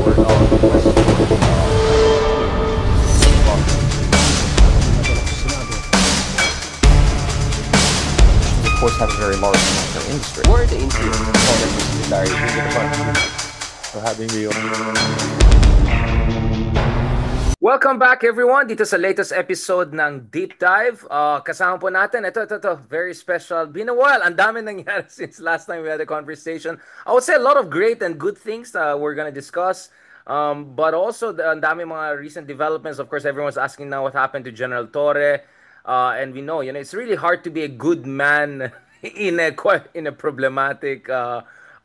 for question. Of course, have a very large national industry. Who are the insiders for having me on? Welcome back everyone dito sa latest episode ng Deep Dive. Kasama po natin, ito, very special. Been a while, ang dami nangyari since last time we had a conversation. I would say a lot of great and good things we're gonna discuss. But also, ang dami mga recent developments. Of course, everyone's asking now what happened to General Torre. And we know, it's really hard to be a good man in a problematic,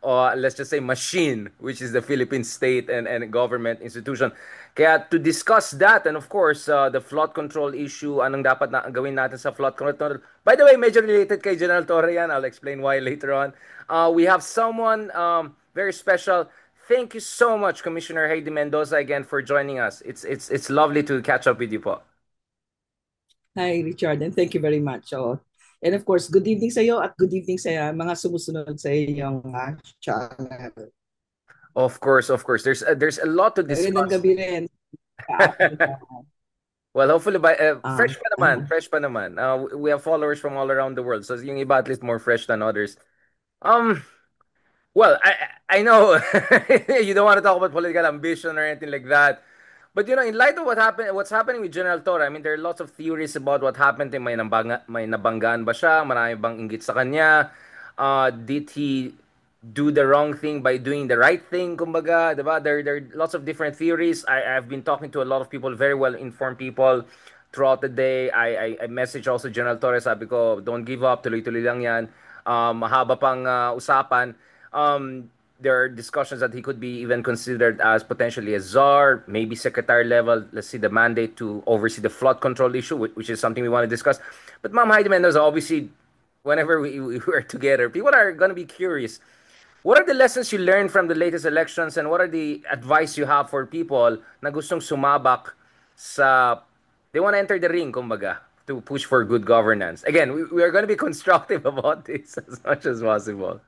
let's just say, machine, which is the Philippine state and government institution. Kaya to discuss that and of course the flood control issue, anong dapat na gawin natin sa flood control. By the way, medyo related kay General Torre yan. I'll explain why later on. We have someone very special. Thank you so much, Commissioner Heidi Mendoza, again for joining us. It's lovely to catch up with you po. Hi, Richard, and thank you very much. And of course, good evening sa iyo at good evening sa mga sumusunod sa iyong channel. Of course. There's a lot to discuss. Magandang gabi rin. Well, hopefully fresh pa naman. We have followers from all around the world. So yung iba at least more fresh than others. Well, I know you don't want to talk about political ambition or anything like that. But in light of what's happening with General Torre, I mean, there are lots of theories about what happened. May nabanggaan ba siya? Marami bang inggit sa kanya? Did he do the wrong thing by doing the right thing? Kumbaga, diba? There are lots of different theories. I've been talking to a lot of people, very well informed people throughout the day. I message also General Torre, sabi ko, don't give up, tuloy-tuloy lang yan. Mahaba pang usapan. There are discussions that he could be even considered as potentially a czar, maybe secretary level. Let's see the mandate to oversee the flood control issue, which is something we want to discuss. But Ma'am Heidi Mendoza, obviously, whenever we were together, people are going to be curious. What are the lessons you learned from the latest elections and what are the advice you have for people na gustong sumabak sa, they want to enter the ring, kumbaga, to push for good governance? Again, we are going to be constructive about this as much as possible.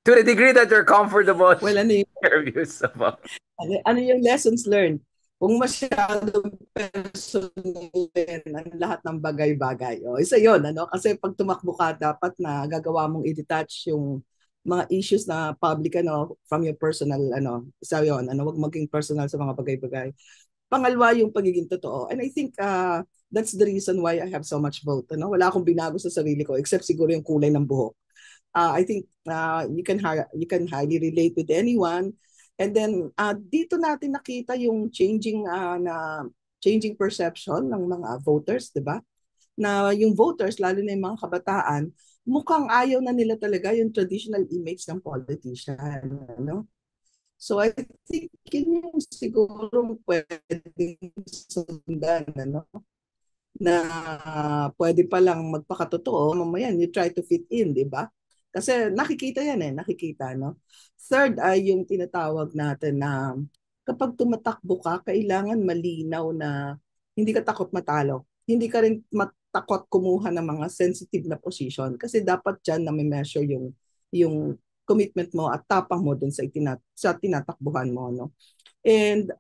To the degree that you're comfortable Well, ano your views about. ano yung lessons learned? Kung masyadong personal din ang lahat ng bagay-bagay. Isa yon, kasi pag tumakbo ka, dapat na gagawa mong i-detach yung mga issues na public from your personal isa yon, wag maging personal sa mga bagay-bagay. Pangalawa yung pagiging totoo. And I think that's the reason why I have so much vote. Wala akong binago sa sarili ko except siguro yung kulay ng buhok. I think you can highly relate with anyone. And then dito natin nakita yung changing perception ng mga voters, 'di ba? Na yung voters, lalo na yung mga kabataan, mukhang ayaw na nila talaga yung traditional image ng politician, So I think yun yung siguro pwedeng sundan, na pwede pa lang magpakatotoo, mamaya you try to fit in, 'di ba? Kasi nakikita yan nakikita, no? Third ay yung tinatawag natin na kapag tumatakbo ka, kailangan malinaw na hindi ka takot matalo. Hindi ka rin matakot kumuha ng mga sensitive na position kasi dapat dyan na may measure yung commitment mo at tapang mo dun sa tinatakbuhan mo, no? And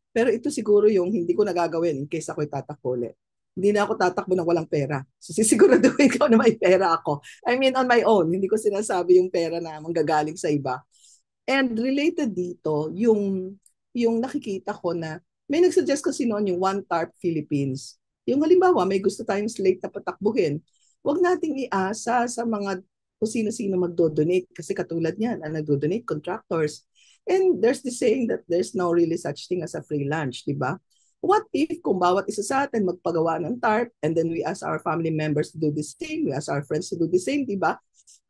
pero ito siguro yung hindi ko nagagawin in case ako'y tatakbo ulit. Hindi na ako tatakbo ng walang pera. So sisiguraduhin ko na may pera ako. I mean, on my own. Hindi ko sinasabi yung pera na manggagaling sa iba. And related dito, yung nakikita ko na may nagsuggest kasi noon yung One TARP Philippines. Yung halimbawa, may gusto tayong slate na patakbuhin. Huwag nating iasa sa mga kung sino-sino magdo-donate. Kasi katulad niyan, ang nagdo-donate, contractors. And there's the saying that there's no really such thing as a free lunch, di ba? What if kung bawat isa sa atin magpagawa ng TARP and then we ask our family members to do the same, we ask our friends to do the same, di ba?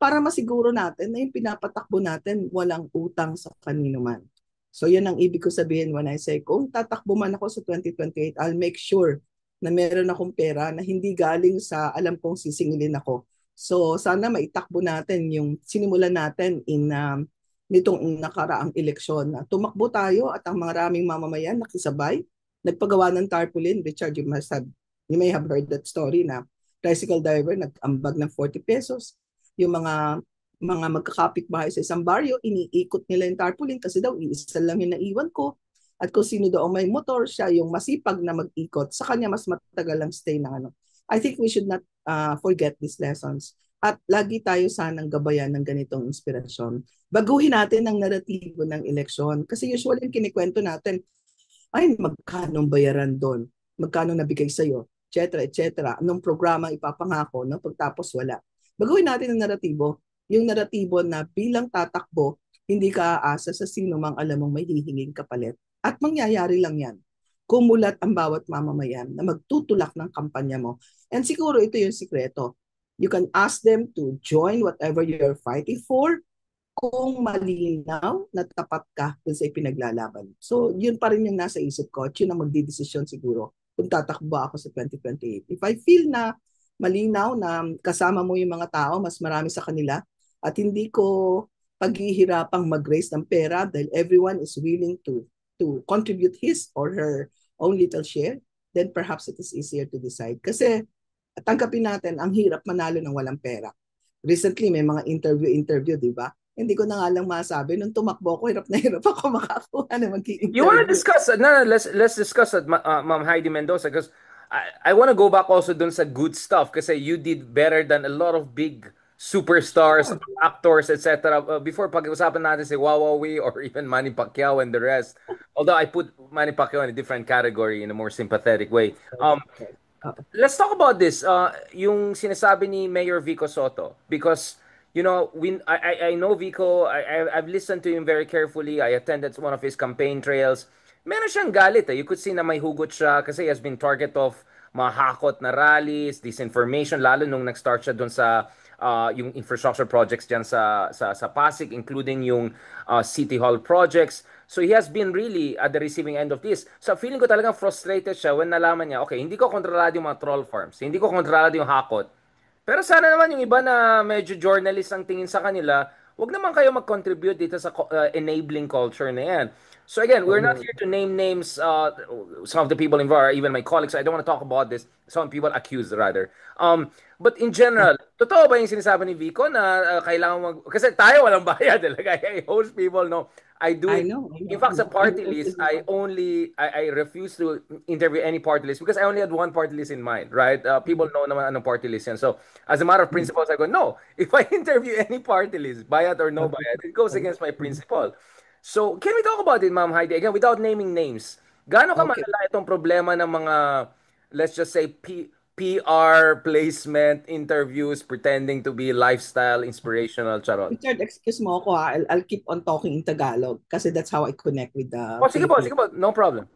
Para masiguro natin na yung pinapatakbo natin walang utang sa kanino man. So yan ang ibig ko sabihin when I say, kung tatakbo man ako sa 2028, I'll make sure na meron akong pera na hindi galing sa alam kong sisingilin ako. So sana maitakbo natin yung sinimulan natin nitong nakaraang eleksyon na tumakbo tayo at ang maraming mamamayan nakisabay nagpagawa ng tarpaulin. Richard, you may have heard that story na tricycle driver nag-ambag ng 40 pesos. Yung mga mga magkakapit-bahay sa isang baryo, iniikot nila yung tarpaulin kasi daw iisa lang yung naiwan ko. At kung sino daw may motor, siya yung masipag na mag-ikot. Sa kanya mas matagal ang stay ng ano. I think we should not forget these lessons. At lagi tayo sanang gabayan ng ganitong inspirasyon. Baguhin natin ang naratibo ng eleksyon. Kasi usually kinikwento natin, ay magkano bayaran doon? Magkano nabigay sa'yo? Etc. etc. Anong programa ipapangako, no? Pagtapos wala. Baguhin natin ang naratibo. Yung naratibo na bilang tatakbo, hindi ka aasa sa sino mang alam mong may hihinging kapalit. At mangyayari lang yan. Kumulat ang bawat mamamayan na magtutulak ng kampanya mo. And siguro ito yung sikreto. You can ask them to join whatever you're fighting for kung malinaw na tapat ka dun sa ipinaglalaban. So, yun pa rin yung nasa isip ko at yun ang magdidesisyon siguro kung tatakbo ako sa 2028. If I feel na malinaw na kasama mo yung mga tao, mas marami sa kanila, at hindi ko paghihirapang mag-raise ng pera dahil everyone is willing to contribute his or her own little share, then perhaps it is easier to decide. Kasi tanggapin natin, ang hirap manalo ng walang pera. Recently, may mga interview, di ba? Hindi ko na nga lang masabi. Nung tumakbo ko, hirap na hirap ako makakuha na You want to mag-interview. discuss no, let's discuss that, Ma'am Heidi Mendoza, because I want to go back also dun sa good stuff kasi you did better than a lot of big superstars, Sure. actors, etc. Before pag-usapan natin si Wawawi or even Manny Pacquiao and the rest. Although I put Manny Pacquiao in a different category in a more sympathetic way. Let's talk about this. Yung sinasabi ni Mayor Vico Soto, because I know Vico. I've listened to him very carefully. I attended one of his campaign trails. Meron siyang galit. You could see na may hugot siya kasi he has been target of mga hakot na rallies, disinformation, lalo nung nag-start siya doon sa yung infrastructure projects diyan sa Pasig, including yung City Hall projects. So he has been really at the receiving end of this. So feeling ko talagang frustrated siya when nalaman niya, okay, hindi ko kontrolado yung mga troll farms, hindi ko kontrolado yung hakot. Pero sana naman yung iba na medyo journalist ang tingin sa kanila, wag naman kayo mag-contribute dito sa enabling culture na yan. So again, we're not here to name names, some of the people involved, even my colleagues. I don't want to talk about this. Some people accused rather. But in general, totoo ba yung sinasabi ni Vico na kailangan kasi tayo walang bayad. Like, I host people, no. I do I it. know, I In know. fact, sa I party list, noticed that. I refuse to interview any party list because I only had one party list in mind, right? People know naman anong party list yan. So, as a matter of Mm. principle, I go, no. If I interview any party list, bayad or no bayad, it goes Okay. against my principle. So, can we talk about it, Ma'am Heidi? Again, without naming names. Gaano ka Okay. malala itong problema ng mga, let's just say, PR placement interviews pretending to be lifestyle, inspirational, charot? Richard, excuse mo ako ha. I'll keep on talking in Tagalog kasi that's how I connect with the Oh, Filipino. sige po, no problem.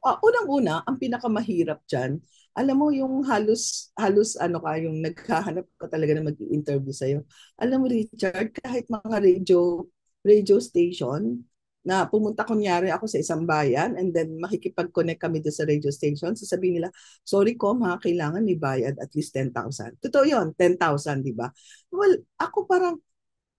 Unang-una, ang pinakamahirap dyan, alam mo yung halos ano ka, yung naghahanap ka talaga na mag-i-interview sa'yo. Alam mo Richard, kahit mga radio station, na pumunta kunyari ako sa isang bayan and then makikipag-connect kami doon sa radio station, sasabihin nila, sorry ko, kailangan may bayad at least 10,000. Totoo yun, 10,000, di ba? Well, ako parang,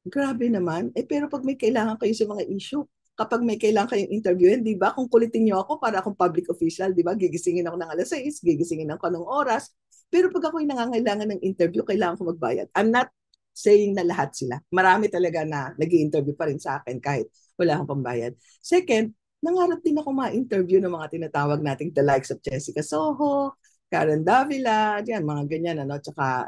grabe naman. Pero pag may kailangan kayo sa mga issue, kapag may kailangan kayong interviewin, di ba? Kung kulitin niyo ako para akong public official, di ba? Gigisingin ako ng alas 6, gigisingin ako ng oras. Pero pag ako'y nangangailangan ng interview, kailangan ko magbayad. I'm not saying na lahat sila. Marami talaga na nag-i-interview pa rin sa akin kahit wala akong pambayad. Second, nangarap din ako ma-interview ng mga tinatawag nating the likes of Jessica Soho, Karen Davila, yan, mga ganyan, ano, tsaka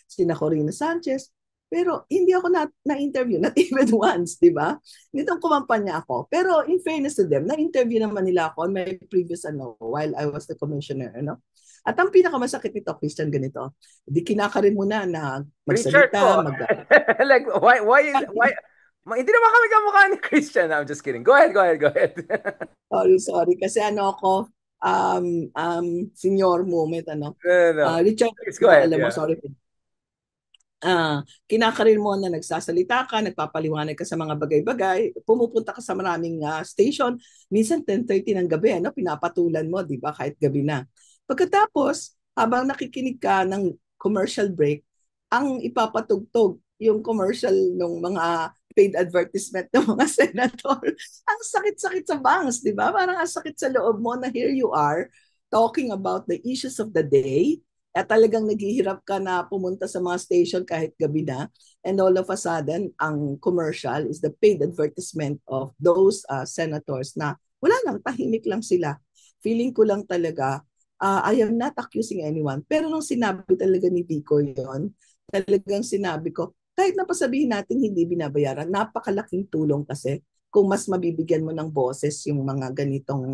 sina Corina Sanchez. Pero hindi ako na-interview, not even once, di ba? Nitong kumampanya ako. Pero in fairness to them, na-interview naman nila ako on my previous, while I was the commissioner, ano? At ang pinakamasakit nito, Christian, ganito, di kinakarin mo na Richard magsalita, po. Like, hindi naman kami kamukha ni Christian. I'm just kidding. Go ahead, go ahead, go ahead. sorry, kasi ako, senior moment, No, no, no. Richard, Please go ahead, alam mo, yeah. sorry, kinakarir mo na nagsasalita ka, nagpapaliwanag ka sa mga bagay-bagay, pumupunta ka sa maraming station, minsan 10:30 ng gabi, pinapatulan mo, di ba, kahit gabi na. Pagkatapos, habang nakikinig ka ng commercial break, ang ipapatugtog yung commercial ng mga paid advertisement ng mga senator. Ang sakit-sakit sa bangs, di ba? Parang ang sakit sa loob mo na here you are talking about the issues of the day At talagang naghihirap ka na pumunta sa mga station kahit gabi na. And all of a sudden, ang commercial is the paid advertisement of those senators na wala lang, tahimik lang sila. Feeling ko lang talaga, I am not accusing anyone. Pero nung sinabi talaga ni Vico yon, talagang sinabi ko, kahit napasabihin natin hindi binabayaran, napakalaking tulong kasi kung mas mabibigyan mo ng boses yung mga ganitong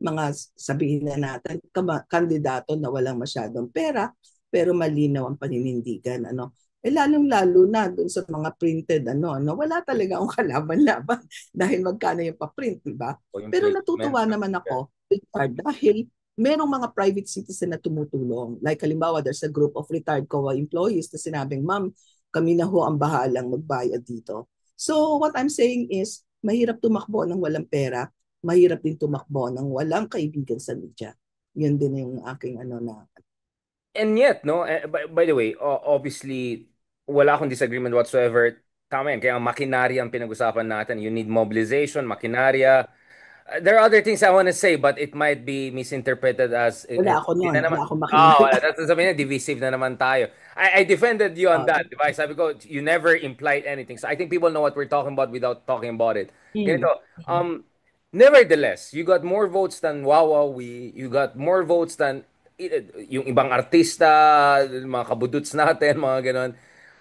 mga sabihin na natin kandidato na walang masyadong pera pero malinaw ang paninindigan ano lalong-lalo na dun sa mga printed wala talaga akong kalaban-laban dahil magkano yung pa-print, di ba? O yung Pero placement. natutuwa naman ako, Richard, dahil merong mga private citizen na tumutulong. Like halimbawa, there's a group of retired COA employees na sinabing, ma'am, kami na ho ang bahalang magbayad dito. So what I'm saying is, mahirap tumakbo ng walang pera, mahirap din tumakbo ng walang kaibigan sa media. Yun din yung aking na. And yet, no, by the way, obviously, wala akong disagreement whatsoever. Tama yan. Kaya ang makinarya ang pinag-usapan natin. You need mobilization, makinarya. There are other things I want to say, but it might be misinterpreted as Wala ako yun noon, na naman. wala akong Oh, makinarya. that's sabi niya, divisive na naman tayo. I defended you on Uh, that, di ba? Sabi ko, you never implied anything. So I think people know what we're talking about without talking about it. mm, Ganito, nevertheless, you got more votes than Wawawi, you got more votes than yung ibang artista, mga kabuduts natin, mga ganon.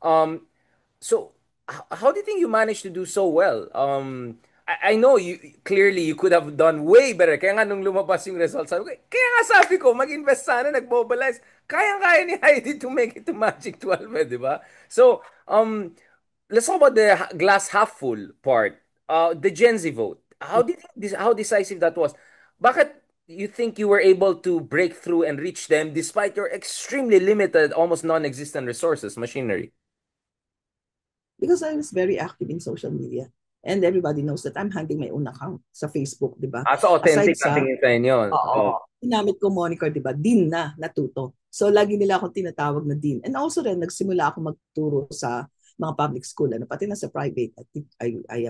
Um, so, how do you think you managed to do so well? I know you clearly you could have done way better. Kaya nga nung lumabas yung results, sabi ko, kaya nga sabi ko, mag-invest sana, nag-mobilize. Kaya-kaya ni Heidi to make it to Magic 12, di ba? So, let's talk about the glass half full part. The Gen Z vote. How decisive that was? Bakit you think you were able to break through and reach them despite your extremely limited, almost non-existent resources, machinery? because I was very active in social media. And everybody knows that I'm handling my own account sa Facebook, di ba? So Aside authentic ang sa, tingin sa inyo. oo, Oh. ginamit ko moniker, di ba? Dean na, natuto. So, lagi nila akong tinatawag na Dean. And also rin, nagsimula ako magturo sa mga public school, pati na sa private. I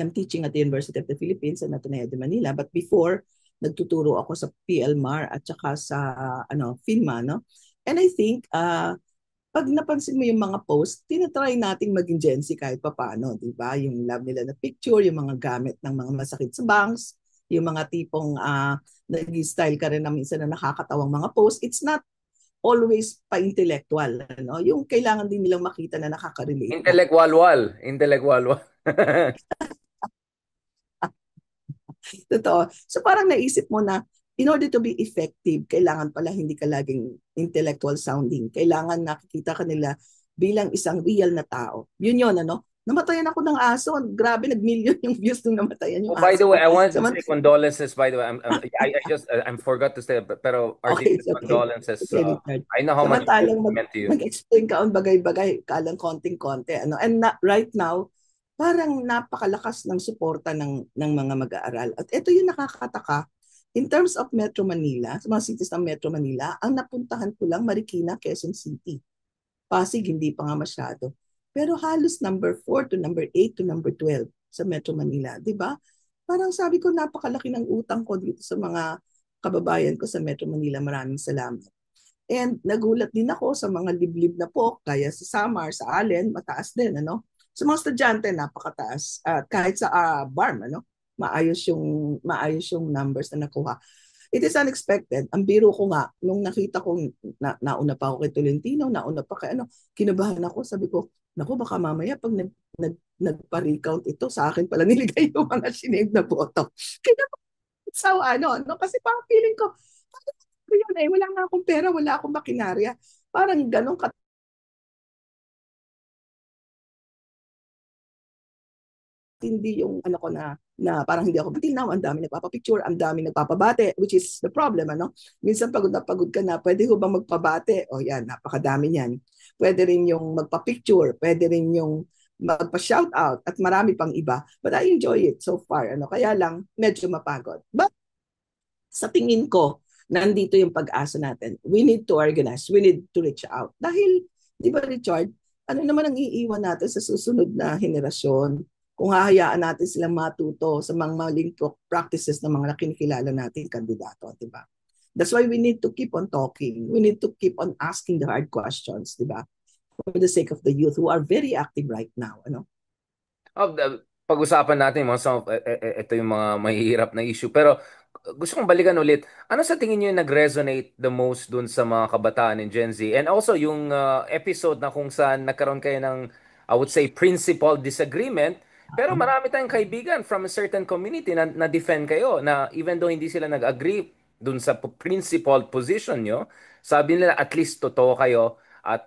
am teaching at the University of the Philippines and Ateneo de Manila. But before, nagtuturo ako sa PLMAR at saka sa FINMA, no? And I think, pag napansin mo yung mga post, tinatry nating maging Gen Z kahit papaano, di ba? Yung love nila na picture, yung mga gamit ng mga masakit sa banks, yung mga tipong nag-style ka rin na minsan na nakakatawang mga post. It's not always pa-intellectual. Ano? Yung kailangan din nilang makita na nakaka-relate ka. Intellectual. Intellectual. Totoo. So parang naisip mo na in order to be effective, kailangan pala hindi ka laging intellectual sounding. Kailangan nakikita ka nila bilang isang real na tao. Yun yun, ano? Namatayan ako ng aso. Grabe, nag-million yung views nung namatayan yung Oh, by the aso way, ko. I wanted to Samant say condolences. By the way, I just I forgot to say, pero our okay, deepest it's okay. condolences. Okay, Richard. I know how much it Samantalang meant to you. mag-explain ka on bagay-bagay, kalang konting-konti. Ano? And right now, parang napakalakas ng suporta ng mga mag-aaral. At ito yung nakakataka. In terms of Metro Manila, sa mga cities ng Metro Manila, ang napuntahan ko lang Marikina, Quezon City. Pasig, hindi pa nga masyado. Pero halos number 4 to number 8 to number 12 sa Metro Manila. Di ba? Parang sabi ko, napakalaki ng utang ko dito sa mga kababayan ko sa Metro Manila. Maraming salamat. And nagulat din ako sa mga liblib na po, kaya sa Samar, sa Allen, mataas din, ano? Sa mga estudyante, napakataas. Kahit sa BARM, ano? Maayos yung numbers na nakuha. It is unexpected. Ang biro ko nga, nung nakita kong nauna pa ako kay Tolentino, nauna pa kay kinabahan ako. Sabi ko, naku, baka mamaya pag nagpa-recount ito, sa akin pala niligay yung mga sinave na boto. Kaya sa kasi parang feeling ko, yun wala nga akong pera, wala akong makinarya. Parang ganun hindi yung ko na parang hindi ako until now ang dami nagpapapicture, ang dami nagpapabate, which is the problem, minsan pagod na pagod ka na, pwede ko bang magpabate? O yan, napakadami niyan. Pwede rin yung magpa-picture, pwede rin yung magpa-shout out at marami pang iba, but I enjoy it so far, kaya lang medyo mapagod, but sa tingin ko nandito yung pag-asa natin. We need to organize, we need to reach out dahil di ba, Richard, ano naman ang iiwan natin sa susunod na henerasyon kung hahayaan natin silang matuto sa mga maling practices ng mga kinikilala nating kandidato, di ba? That's why we need to keep on talking. We need to keep on asking the hard questions, di ba? For the sake of the youth who are very active right now. Ano? Pag-usapan natin mga ito yung mga mahihirap na issue. Pero gusto kong balikan ulit. Ano sa tingin niyo yung nag-resonate the most dun sa mga kabataan in Gen Z? And also yung episode na kung saan nagkaroon kayo ng, I would say, principal disagreement. Pero marami tayong kaibigan from a certain community na defend kayo na even though hindi sila nag-agree dun sa principal position nyo, sabi nila at least totoo kayo at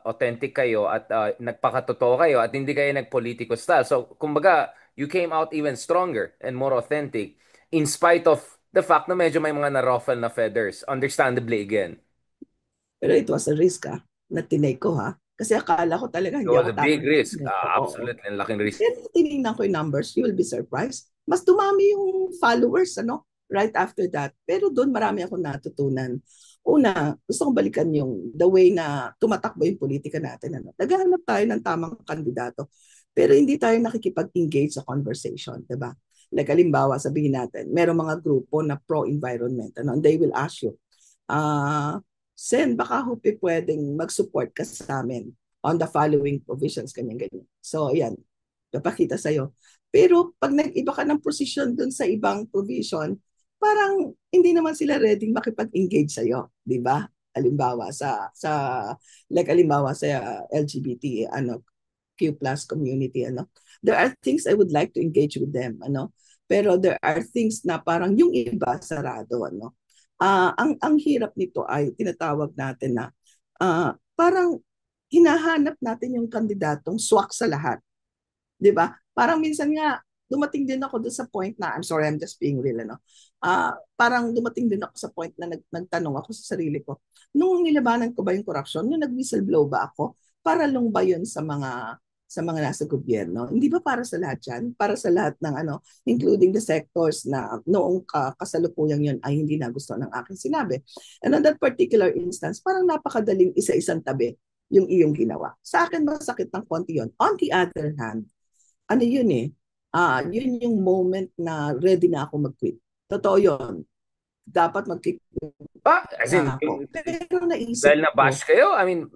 authentic kayo at nagpakatotoo kayo at hindi kayo nagpolitico style. So, kumbaga, you came out even stronger and more authentic in spite of the fact na medyo may mga na-ruffle na feathers. Understandably again. Pero it was a risk na tinake ko Kasi akala ko talaga It hindi was ako a big tama. risk. Oo. Absolutely. Ang laking risk. Pero tinignan ko yung numbers, you will be surprised. Mas dumami yung followers, right after that. Pero doon marami akong natutunan. Una, gusto kong balikan yung the way na tumatakbo yung politika natin. Naghahanap tayo ng tamang kandidato. Pero hindi tayo nakikipag-engage sa conversation, di ba? Like, halimbawa, sabihin natin, merong mga grupo na pro-environment, and they will ask you, Sen, baka hope pwedeng mag-support ka sa amin on the following provisions, ganyan-ganyan. So, yan, papakita sa'yo. Pero pag nag-iba ka ng position dun sa ibang provision, parang hindi naman sila ready makipag-engage sa'yo, di ba? Halimbawa sa LGBT Q plus community there are things I would like to engage with them pero there are things na parang yung iba sarado ang hirap nito ay tinatawag natin na parang hinahanap natin yung kandidatong swak sa lahat. 'Di ba? Parang minsan nga dumating din ako doon sa point na I'm sorry, I'm just being real parang dumating din ako sa point na nagtanong ako sa sarili ko, nung nilabanan ko ba yung corruption, nung nag-whistleblow ba ako, para lang ba yun sa mga nasa gobyerno? Hindi ba para sa lahat yan? Para sa lahat ng including the sectors na noong kasalukuyang yun ay hindi nagustuhan ng aking sinabi. And on that particular instance, parang napakadaling isa-isang tabi yung iyong ginawa. Sa akin, masakit ng konti yun. On the other hand, yun yun yung moment na ready na ako mag-quit. Totoo yun. Dapat mag-quit As in, na ako. Pero naisip dahil ko, na-bash kayo, I mean,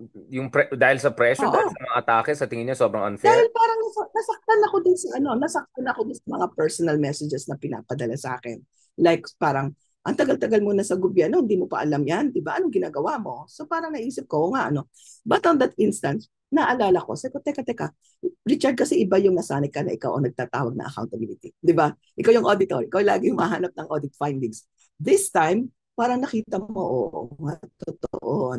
dahil sa pressure, dahil oo, sa mga atake, sa tingin niyo sobrang unfair? dahil parang nasaktan ako din sa nasaktan ako din sa mga personal messages na pinapadala sa akin. Like parang, ang tagal-tagal mo na sa gobyerno, hindi mo pa alam yan, di ba? Anong ginagawa mo? So parang naisip ko, nga But on that instance, naalala ko, sabi ko, teka, Richard, kasi iba yung nasanay ka na ikaw ang nagtatawag na accountability. Di ba? Ikaw yung auditor, ikaw lagi yung mahanap ng audit findings. This time, parang nakita mo, oo, totoo,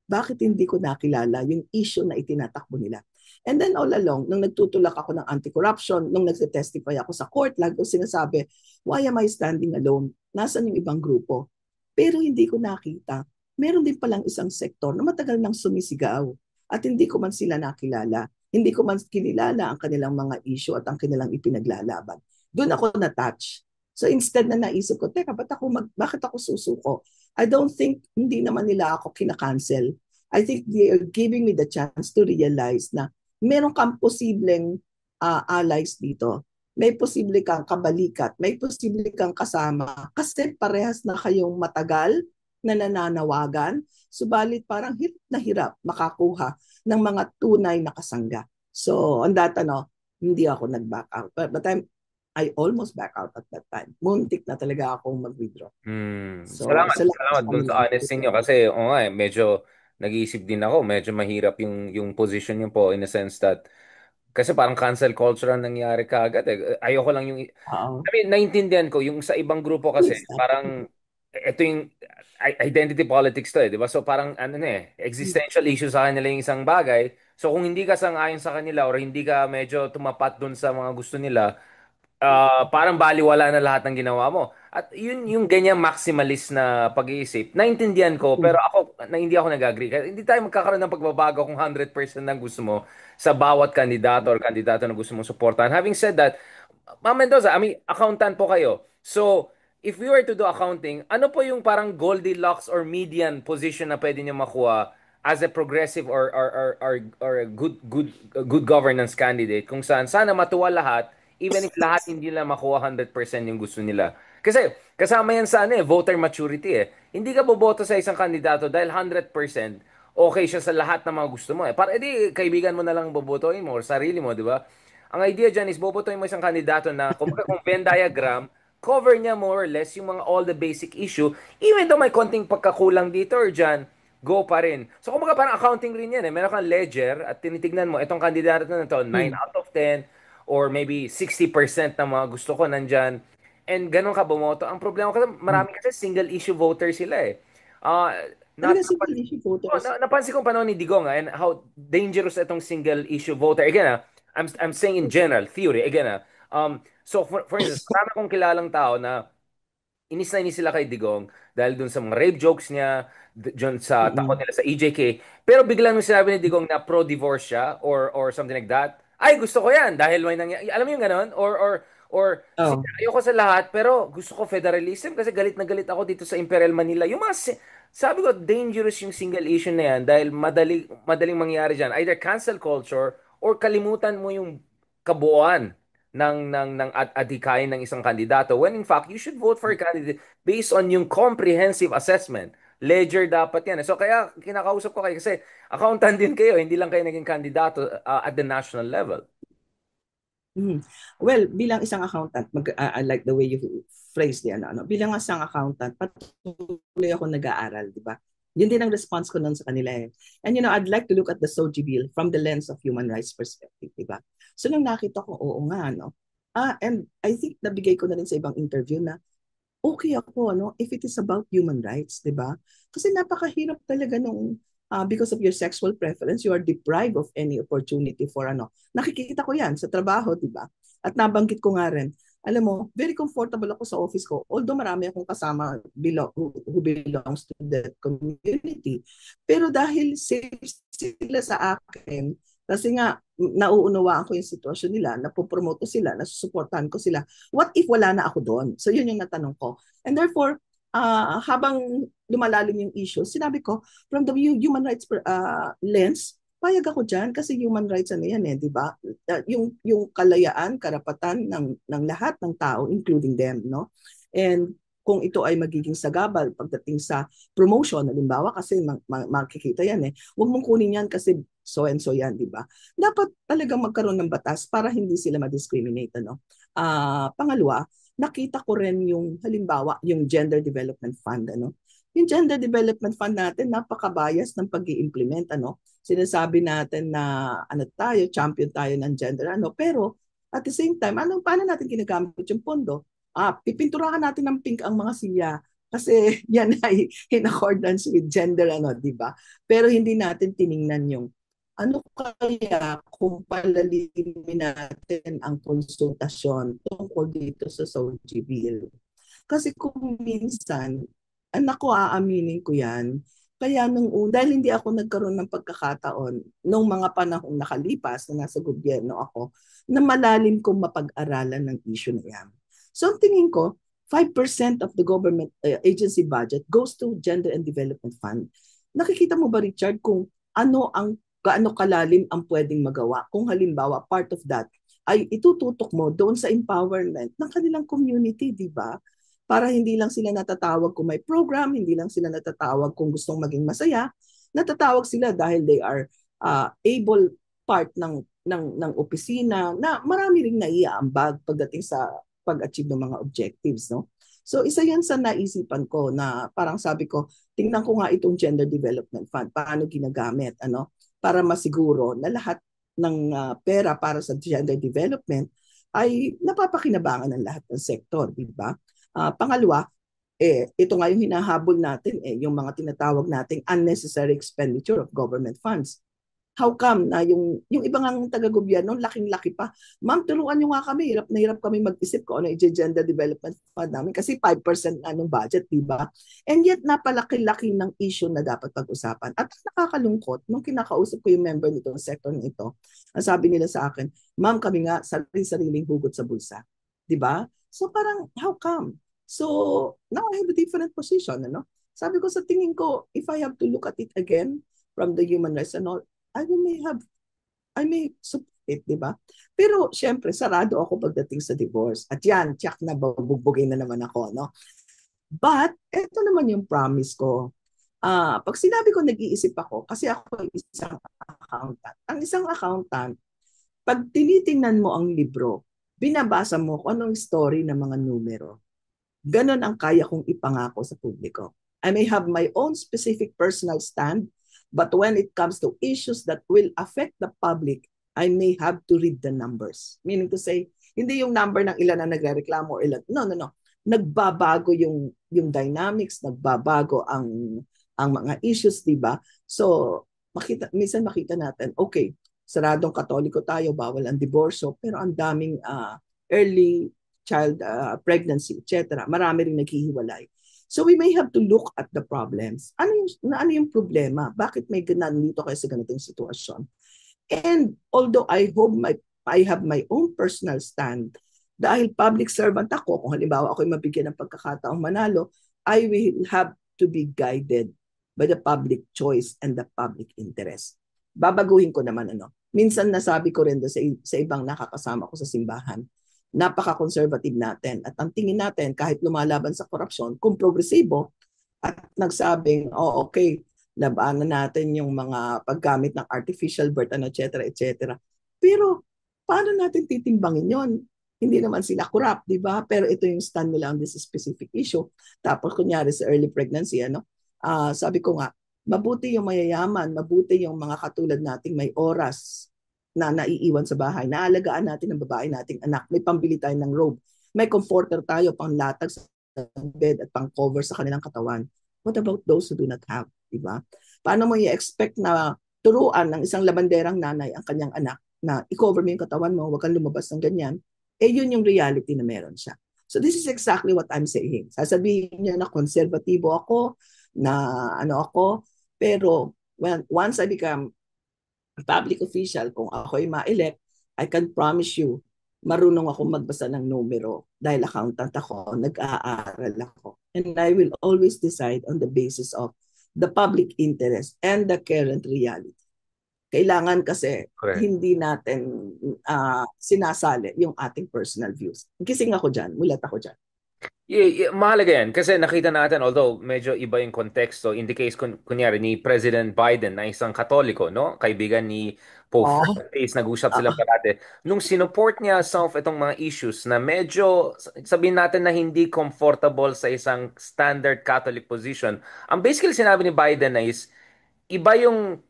bakit hindi ko nakilala yung issue na itinatakbo nila. And then all along, nung nagtutulak ako ng anti-corruption, nung nagse-testify ako sa court, lagi ko sinasabi, why am I standing alone? Nasaan yung ibang grupo? Pero hindi ko nakita. Meron din palang isang sektor na matagal nang sumisigaw at hindi ko man sila nakilala. Hindi ko man kinilala ang kanilang mga issue at ang kanilang ipinaglalaban. Doon ako na-touch. So instead na naisip ko, teka, bakit ako susuko? I don't think, hindi naman nila ako kinakancel. I think they are giving me the chance to realize na meron kang posibleng allies dito. May posible kang kabalikat, may posible kang kasama kasi parehas na kayong matagal na nananawagan, subalit parang hirap na hirap makakuha ng mga tunay na kasangga. So, on that, hindi ako nag-back out. But I almost back out at that time. Muntik na talaga akong mag-withdraw. So, Salamat. salamat Salamat sa dun kanila. sa honesty niyo kasi medyo nag-iisip din ako, medyo mahirap yung position niyo po in a sense that kasi parang cancel culture ang nangyari kaagad eh. Ayoko lang yung Oo. I mean, naintindihan ko yung sa ibang grupo kasi Please stop. parang ito yung identity politics to eh, di ba? So parang existential issue sa kanila yung isang bagay. So kung hindi ka sang-ayon sa kanila or hindi ka medyo tumapat dun sa mga gusto nila, parang baliwala na lahat ng ginawa mo. At yun yung ganyang maximalist na pag-iisip. Naintindihan ko, pero hindi ako nag-agree. Kaya hindi tayo magkakaroon ng pagbabago kung 100% ng gusto mo sa bawat kandidato or kandidato na gusto mong suportahan. Having said that, Ma'am Mendoza, I mean, accountant po kayo. So, if we were to do accounting, ano po yung parang Goldilocks or median position na pwede niyo makuha as a progressive or a good governance candidate kung saan sana matuwa lahat even if lahat hindi nila makuha 100% yung gusto nila. Kasi kasama yan sa voter maturity eh. Hindi ka boboto sa isang kandidato dahil 100% okay siya sa lahat ng mga gusto mo eh. Para edi kaibigan mo na lang bobotohin mo or sarili mo, di ba? Ang idea dyan is bobotohin mo isang kandidato na kumbaga kung Venn diagram, cover niya more or less yung mga all the basic issue, even though may konting pagkakulang dito or dyan, go pa rin. So kumbaga parang accounting rin yan eh. Meron kang ledger at tinitignan mo, itong kandidato na to, 9 Mm. out of 10 or maybe 60% ng mga gusto ko nandyan. And ganun ka bumoto. Ang problema kasi Mm. marami kasi single issue voter sila eh. Uh, na, Talaga single issue voters. napansin ko panahon ni Digong and how dangerous itong single issue voter. Again I'm saying in general, theory. Again so for instance, marami akong kilalang tao na inis na inis sila kay Digong dahil dun sa mga rape jokes niya, dun sa takot Mm-mm. nila sa EJK. Pero biglang nung sinabi ni Digong na pro-divorce siya or something like that, ay gusto ko yan dahil may nangyari. Alam mo yung ganon? Or sige, Oh. ayoko sa lahat pero gusto ko federalism kasi galit na galit ako dito sa Imperial Manila. Yung mga sabi ko dangerous yung single issue na yan dahil madaling mangyari diyan. Either cancel culture or kalimutan mo yung kabuuan ng adhikain ng isang kandidato when in fact you should vote for a candidate based on yung comprehensive assessment. Ledger dapat yan. So kaya kinakausap ko kayo kasi accountant din kayo, hindi lang kayo naging kandidato at the national level. Mm. Well, bilang isang accountant, I like the way you phrased yan. Ano. Bilang isang accountant, patuloy ako nag-aaral, di ba? Yun din ang response ko noon sa kanila eh. And I'd like to look at the SOGI bill from the lens of human rights perspective, di ba? So nung nakita ko, oo nga, no? And I think nabigay ko na rin sa ibang interview na okay ako, if it is about human rights, di ba? Kasi napakahirap talaga nung because of your sexual preference, you are deprived of any opportunity for Nakikita ko yan sa trabaho, di ba? At nabanggit ko nga rin, alam mo, very comfortable ako sa office ko, although marami akong kasama who belongs to that community. Pero dahil safe sila sa akin, kasi nga, nauunawaan ko yung sitwasyon nila, napopromote ko sila, nasusuportahan ko sila. What if wala na ako doon? So yun yung natanong ko. And therefore, habang lumalalim yung issue, sinabi ko, from the human rights lens, payag ako dyan kasi human rights yan di ba? Yung kalayaan, karapatan ng lahat ng tao, including them, no? And kung ito ay magiging sagabal pagdating sa promotion, halimbawa, kasi makikita yan huwag mong kunin yan kasi so and so yan, di ba? Dapat talagang magkaroon ng batas para hindi sila ma-discriminate, pangalawa, nakita ko rin yung halimbawa, yung Gender Development Fund, Yung Gender Development Fund natin, napaka-bias ng pag-i-implement, Sinasabi natin na champion tayo ng gender, pero at the same time, paano natin ginagamit yung pondo? Pipinturahan natin ng pink ang mga silya kasi yan ay in accordance with gender, di ba? Pero hindi natin tiningnan yung ano kaya kung palalimin natin ang konsultasyon tungkol dito sa SOGI bill. Kasi kung minsan, anak ko, aaminin ko yan, kaya dahil hindi ako nagkaroon ng pagkakataon nung mga panahong nakalipas na nasa gobyerno ako, na malalim kong mapag-aralan ng issue na yan. So ang tingin ko, 5% of the government agency budget goes to Gender and Development Fund. Nakikita mo ba, Richard, kung gaano kalalim ang pwedeng magawa kung halimbawa part of that ay itututok mo doon sa empowerment ng kanilang community, di ba? Para hindi lang sila natatawag kung may program, hindi lang sila natatawag kung gustong maging masaya, natatawag sila dahil they are able part ng opisina na marami ring naiaambag pagdating sa pag-achieve ng mga objectives, no? So isa yan sa naisipan ko na parang sabi ko, tingnan ko nga itong Gender Development Fund, paano ginagamit, para masiguro na lahat ng pera para sa gender development ay napapakinabangan ng lahat ng sektor, di ba? Pangalawa, ito nga yung hinahabol natin, yung mga tinatawag nating unnecessary expenditure of government funds. How come na yung iba ngang taga-gobyerno, laking-laki pa. Ma'am, tulungan nyo nga kami. Hirap na hirap kami mag-isip kung ano yung gender development fund namin kasi 5% na ng budget, di ba? And yet, napalaki-laki ng issue na dapat pag-usapan. At nakakalungkot, nung kinakausap ko yung member nitong sector nito, ang sabi nila sa akin, ma'am, kami nga sariling hugot sa bulsa. Di ba? So parang, how come? So, now I have a different position, Sabi ko sa tingin ko, if I have to look at it again from the human rights and all, I may it, di ba? Pero syempre, sarado ako pagdating sa divorce. At yan, tiyak na bubugbugin na naman ako, no? But, eto naman yung promise ko. Pag sinabi ko nag-iisip ako, kasi ako isang accountant. Ang isang accountant, pag tinitingnan mo ang libro, binabasa mo kung anong story ng mga numero. Ganon ang kaya kong ipangako sa publiko. I may have my own specific personal stand, but when it comes to issues that will affect the public, I may have to read the numbers. Meaning to say, hindi yung number ng ilan na nagrereklamo or ilan. No, no, no. Nagbabago yung dynamics, nagbabago ang mga issues, di ba? So, minsan makita natin, okay, saradong Katoliko tayo, bawal ang diborsyo, pero ang daming early child pregnancy, etc. Marami ring naghihiwalay. So we may have to look at the problems. Ano yung problema? Bakit may nandito kayo sa ganitong sitwasyon? And although I have my own personal stand, dahil public servant ako, kung halimbawa ako'y mabigyan ng pagkakataong manalo, I will have to be guided by the public choice and the public interest. Babaguhin ko naman Minsan nasabi ko rin sa ibang nakakasama ko sa simbahan, napaka-conservative natin. At ang tingin natin, kahit lumalaban sa korupsyon, kung progresibo at nagsabing, oh okay, labanan natin yung mga paggamit ng artificial birth, etc., etc. Pero, paano natin titimbangin yon? Hindi naman sila corrupt, di ba? Pero ito yung stand nila on this specific issue. Tapos, kunyari sa early pregnancy, sabi ko nga, mabuti yung mayayaman, mabuti yung mga katulad nating may oras na naiiwan sa bahay. Naalagaan natin ang babae nating anak. May pambili tayo ng robe. May comforter tayo, pang latag sa bed at pang cover sa kanilang katawan. What about those who do not have? Diba? Paano mo i-expect na turuan ng isang labanderang nanay ang kanyang anak na i-cover mo yung katawan mo, huwag kang lumabas ng ganyan? Yun yung reality na meron siya. So this is exactly what I'm saying. Sasabihin niya na konserbatibo ako, na ako, pero once I become public official, kung ako'y ma-elect, I can promise you, marunong ako magbasa ng numero dahil accountant ako, nag-aaral ako. And I will always decide on the basis of the public interest and the current reality. Kailangan kasi hindi natin sinasali yung ating personal views. Gising ako dyan, mulat ako dyan. Mahalaga yan kasi nakita natin, although medyo iba yung konteksto, in the case kunyari ni President Biden na isang Katoliko, no? Kaibigan ni Pope Francis, nag-usap sila parati. Nung sinuport niya some of itong mga issues na medyo, sabihin natin na hindi comfortable sa isang standard Catholic position, ang basically sinabi ni Biden na is, iba yung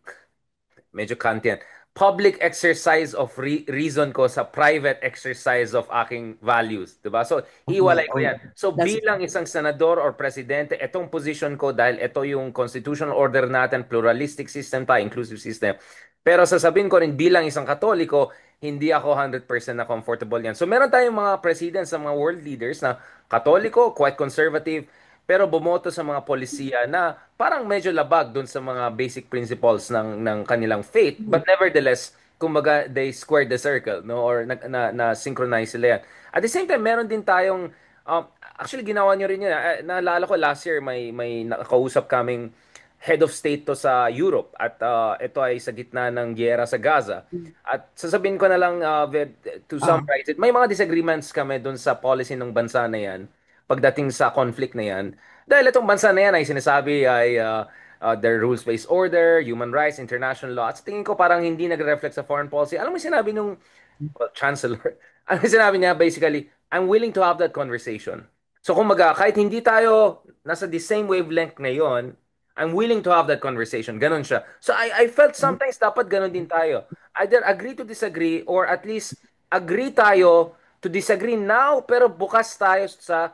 medyo Kantian. Public exercise of reason ko sa private exercise of aking values. Diba? So, hiwalay ko yan. So, bilang isang senador or presidente, itong position ko dahil ito yung constitutional order natin, pluralistic system tayo, inclusive system. Pero sasabihin ko rin bilang isang Katoliko, hindi ako 100% na comfortable yan. So, meron tayong mga presidents sa mga world leaders na Katoliko, quite conservative, pero bumoto sa mga polisiya na parang medyo labag dun sa mga basic principles ng kanilang faith, but nevertheless kumbaga they squared the circle, no, or na synchronize sila yan. At the same time meron din tayong actually ginawa niyo rin yun. Naalala ko last year may nakausap kaming head of state to sa Europe at ito ay sa gitna ng giyera sa Gaza. At sasabihin ko na lang to summarize it, may mga disagreements kami dun sa policy ng bansa na yan pagdating sa conflict na yan. Dahil itong bansa na yan ay sinasabi ay their rules-based order, human rights, international law. At sa tingin ko parang hindi nagre-reflect sa foreign policy. Alam mo sinabi nung chancellor? Ano sinabi niya basically, I'm willing to have that conversation. So kumbaga, kahit hindi tayo nasa the same wavelength ngayon, I'm willing to have that conversation. Ganon siya. So I felt sometimes dapat ganon din tayo. Either agree to disagree or at least agree tayo to disagree now pero bukas tayo sa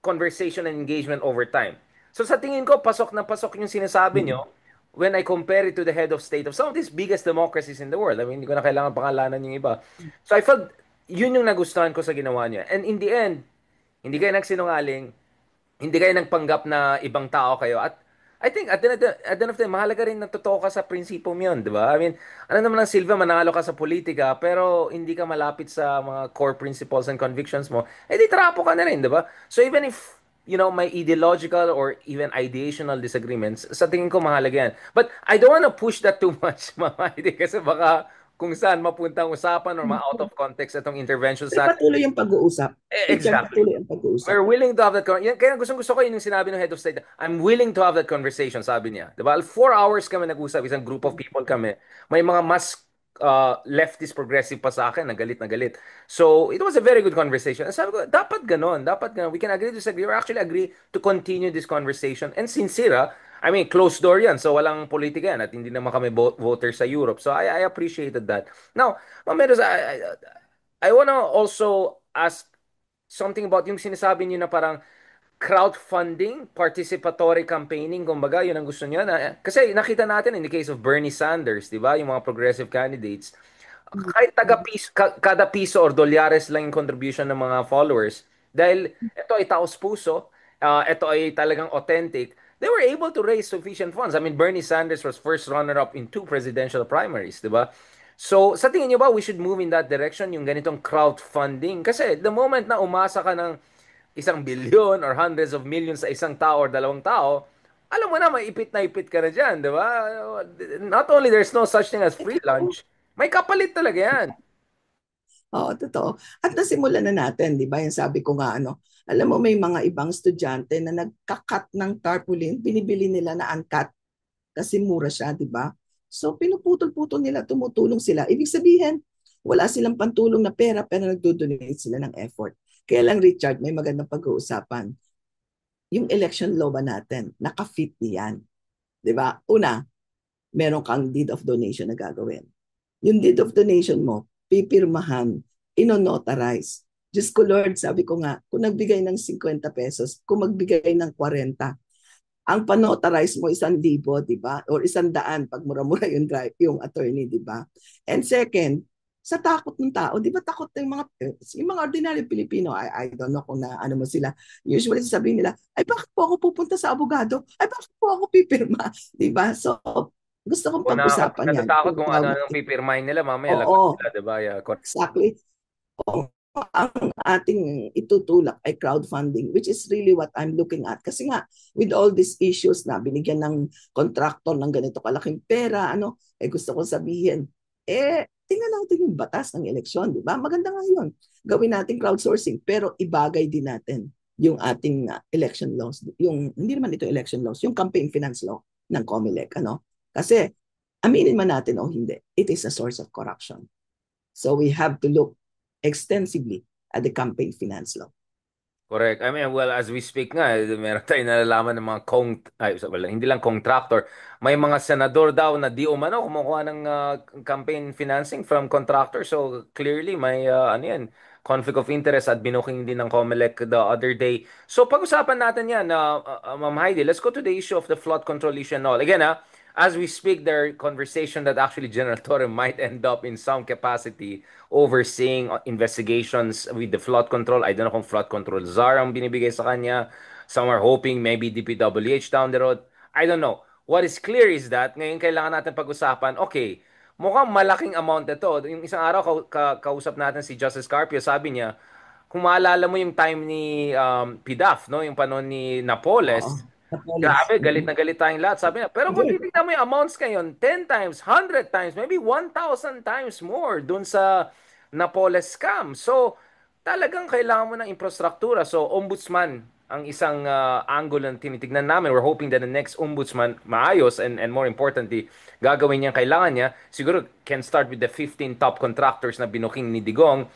conversation and engagement over time. So sa tingin ko, pasok na pasok yung sinasabi nyo when I compare it to the head of state of some of these biggest democracies in the world. I mean, hindi ko na kailangan pangalanan yung iba. So I felt, yun yung nagustuhan ko sa ginawa niya. And in the end, hindi kayo nagsinungaling, hindi kayo nagpanggap na ibang tao kayo. At I think at the end of the day, mahalaga rin na totoo ka sa prinsipyo mo yun, di ba? I mean, ano naman ang silva, manalo ka sa politika, pero hindi ka malapit sa mga core principles and convictions mo, eh di trapo ka na rin, di ba? So even if, may ideological or even ideational disagreements, sa tingin ko mahalaga yan. But I don't want to push that too much, Mama Heidi, kasi baka kung saan mapunta ang usapan or ma-out of context itong interventions Pero natin. patuloy ang pag-uusap. Richard, Exactly. patuloy ang pag-uusap. We're willing to have that conversation. Kaya gusto ko yun yung sinabi ng head of state. I'm willing to have that conversation, sabi niya. Diba? 4 hours kami nag-usap, isang group of people kami. May mga mas leftist progressive pa sa akin, na galit na galit. So, it was a very good conversation. And sabi ko, dapat ganon, dapat ganon. We can agree to disagree or actually agree to continue this conversation. And sincere, I mean, closed door yan. So, walang politika yan at hindi naman kami voters sa Europe. So, I appreciated that. Now, Ma'am Meadows, I wanna also ask something about yung sinasabi niyo na parang crowdfunding, participatory campaigning, kumbaga, yun ang gusto niya. Kasi nakita natin in the case of Bernie Sanders, di ba, yung mga progressive candidates, kahit kada piso or dolyares lang yung contribution ng mga followers, dahil ito ay taos puso, ito ay talagang authentic, they were able to raise sufficient funds. I mean, Bernie Sanders was first runner-up in 2 presidential primaries, di ba? So, sa tingin niyo ba we should move in that direction, yung ganitong crowdfunding? Kasi the moment na umasa ka ng 1 bilyon or hundreds of millions sa isang tao or dalawang tao, alam mo na, may ipit na ipit ka na dyan, di ba? Not only there's no such thing as free Ito, lunch, may kapalit talaga yan. oo, totoo. At nasimulan na natin, di ba? Yung sabi ko nga, alam mo, may mga ibang estudyante na nagkakat ng tarpaulin, binibili nila na uncut kasi mura siya, di ba? So, pinuputol-putol nila, tumutulong sila. Ibig sabihin, wala silang pantulong na pera, pero nagdo-donate sila ng effort. Kaya lang, Richard, may magandang pag-uusapan. Yung election law ba natin, naka-fit niyan. Di ba? Una, meron kang deed of donation na gagawin. Yung deed of donation mo, pipirmahan, inonotarize. Diyos ko Lord, sabi ko nga, kung nagbigay ng 50 pesos, kung magbigay ng 40, ang panotarize mo 1,000, di ba? Or 100 pag mura-mura yung attorney, di ba? And second, sa takot ng tao, di ba takot yung mga ordinary Pilipino, I don't know kung na ano mo sila, usually sasabihin nila, ay bakit po ako pupunta sa abogado? Ay bakit po ako pipirma? Di ba? So, gusto kong O pag-usapan yan. natatakot Kung kung ano-anong pipirmahin nila, mamaya lagot oo, sila, di ba? Yeah, correct. exactly. Oo, ang ating itutulak ay crowdfunding, which is really what I'm looking at. Kasi nga, with all these issues na binigyan ng contractor ng ganito kalaking pera, gusto ko sabihin, tingnan natin yung batas ng eleksyon, di ba? Maganda nga yun. Gawin natin crowdsourcing, pero ibagay din natin yung ating election laws, yung, hindi naman ito election laws, yung campaign finance law ng COMELEC, Kasi, aminin man natin o hindi, it is a source of corruption. So we have to look extensively at the campaign finance law. Correct. I mean, well, as we speak nga, meron tayong nalalaman ng mga well, hindi lang contractor, may mga senador daw na di umano kumukuha ng campaign financing from contractor. So clearly may ano yan, conflict of interest at binuking din ng COMELEC the other day. So pag-usapan natin yan, Ma'am Heidi, let's go to the issue of the flood control issue and all. Again, as we speak, there are conversation that actually General Torre might end up in some capacity overseeing investigations with the flood control. I don't know kung flood control czar ang binibigay sa kanya. Some are hoping maybe DPWH down the road. I don't know. What is clear is that ngayon kailangan natin pag-usapan, okay, mukhang malaking amount ito. Yung isang araw kausap natin si Justice Carpio, sabi niya, kung maalala mo yung time ni PDAF, no, yung panon ni Oo. Napoles, Napoles. grabe, galit na galit tayong lahat. Sabi niya, pero kung Good. titignan mo yung amounts ngayon, 10 times, 100 times, maybe 1,000 times more dun sa Napoles scam. So, talagang kailangan mo ng infrastruktura. So, ombudsman ang isang angle na tinitignan namin. We're hoping that the next ombudsman maayos and more importantly, gagawin niya ang kailangan niya. Siguro can start with the 15 top contractors na binuking ni Digong.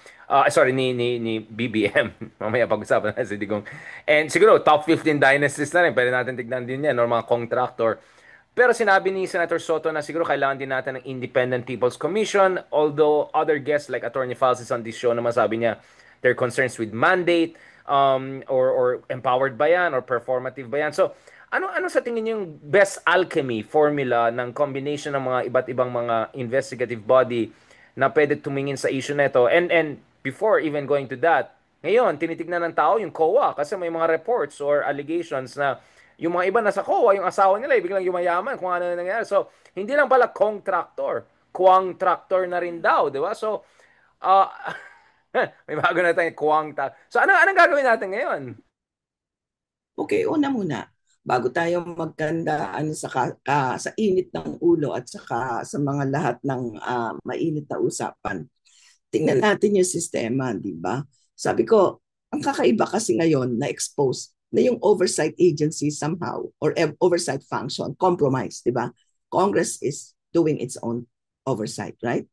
Sorry, ni BBM. Mamaya pag-usapan natin si Digong. And siguro top 15 dynasties na rin. Pwede natin tignan din yan, or mga contractor. Pero sinabi ni Senator Soto na siguro kailangan din natin ng Independent People's Commission. Although other guests like Attorney Falsis on this show naman sabi niya they're concerns with mandate or empowered ba yan or performative ba yan. So ano sa tingin niyo yung best alchemy formula ng combination ng mga iba't ibang mga investigative body na pwede tumingin sa issue nito? And before even going to that, ngayon tinitignan ng tao yung COA kasi may mga reports or allegations na yung mga iba nasa COA, yung asawa nila, biglang yumayaman kung ano na nangyari. So, hindi lang pala contractor, kuwang tractor na rin daw, di ba? So, uh, may bago na tayong kuwang tractor. So, anong gagawin natin ngayon? Okay, una muna. bago tayo magkandaan sa init ng ulo at saka sa mga lahat ng mainit na usapan, tingnan natin yung sistema, di ba? Sabi ko, ang kakaiba kasi ngayon na expose na yung oversight agency somehow or oversight function compromised, di ba? Congress is doing its own oversight, right?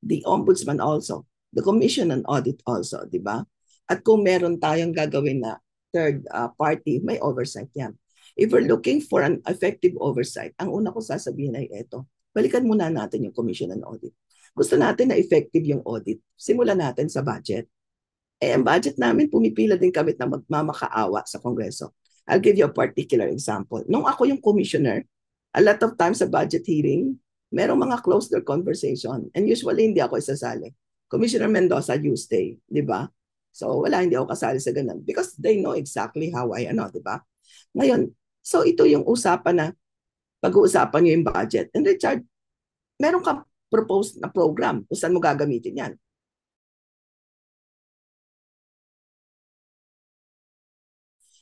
The ombudsman also, the commission on audit also, di ba? At kung meron tayong gagawin na third party, may oversight yan. If we're looking for an effective oversight, ang una ko sasabihin ay ito, balikan muna natin yung commission on audit. Gusto natin na effective yung audit. Simulan natin sa budget. Ang budget namin, pumipila din kami na magmamakaawa sa Kongreso. I'll give you a particular example. Nung ako yung commissioner, a lot of times sa budget hearing, merong mga closed door conversation. And usually, hindi ako isasali. Commissioner Mendoza, you stay. Di ba? So, hindi ako kasali sa ganun. Because they know exactly how I, di ba? Ngayon, so ito yung usapan na pag-uusapan nyo yung budget. And Richard, meron ka proposed na program kung saan mo gagamitin yan.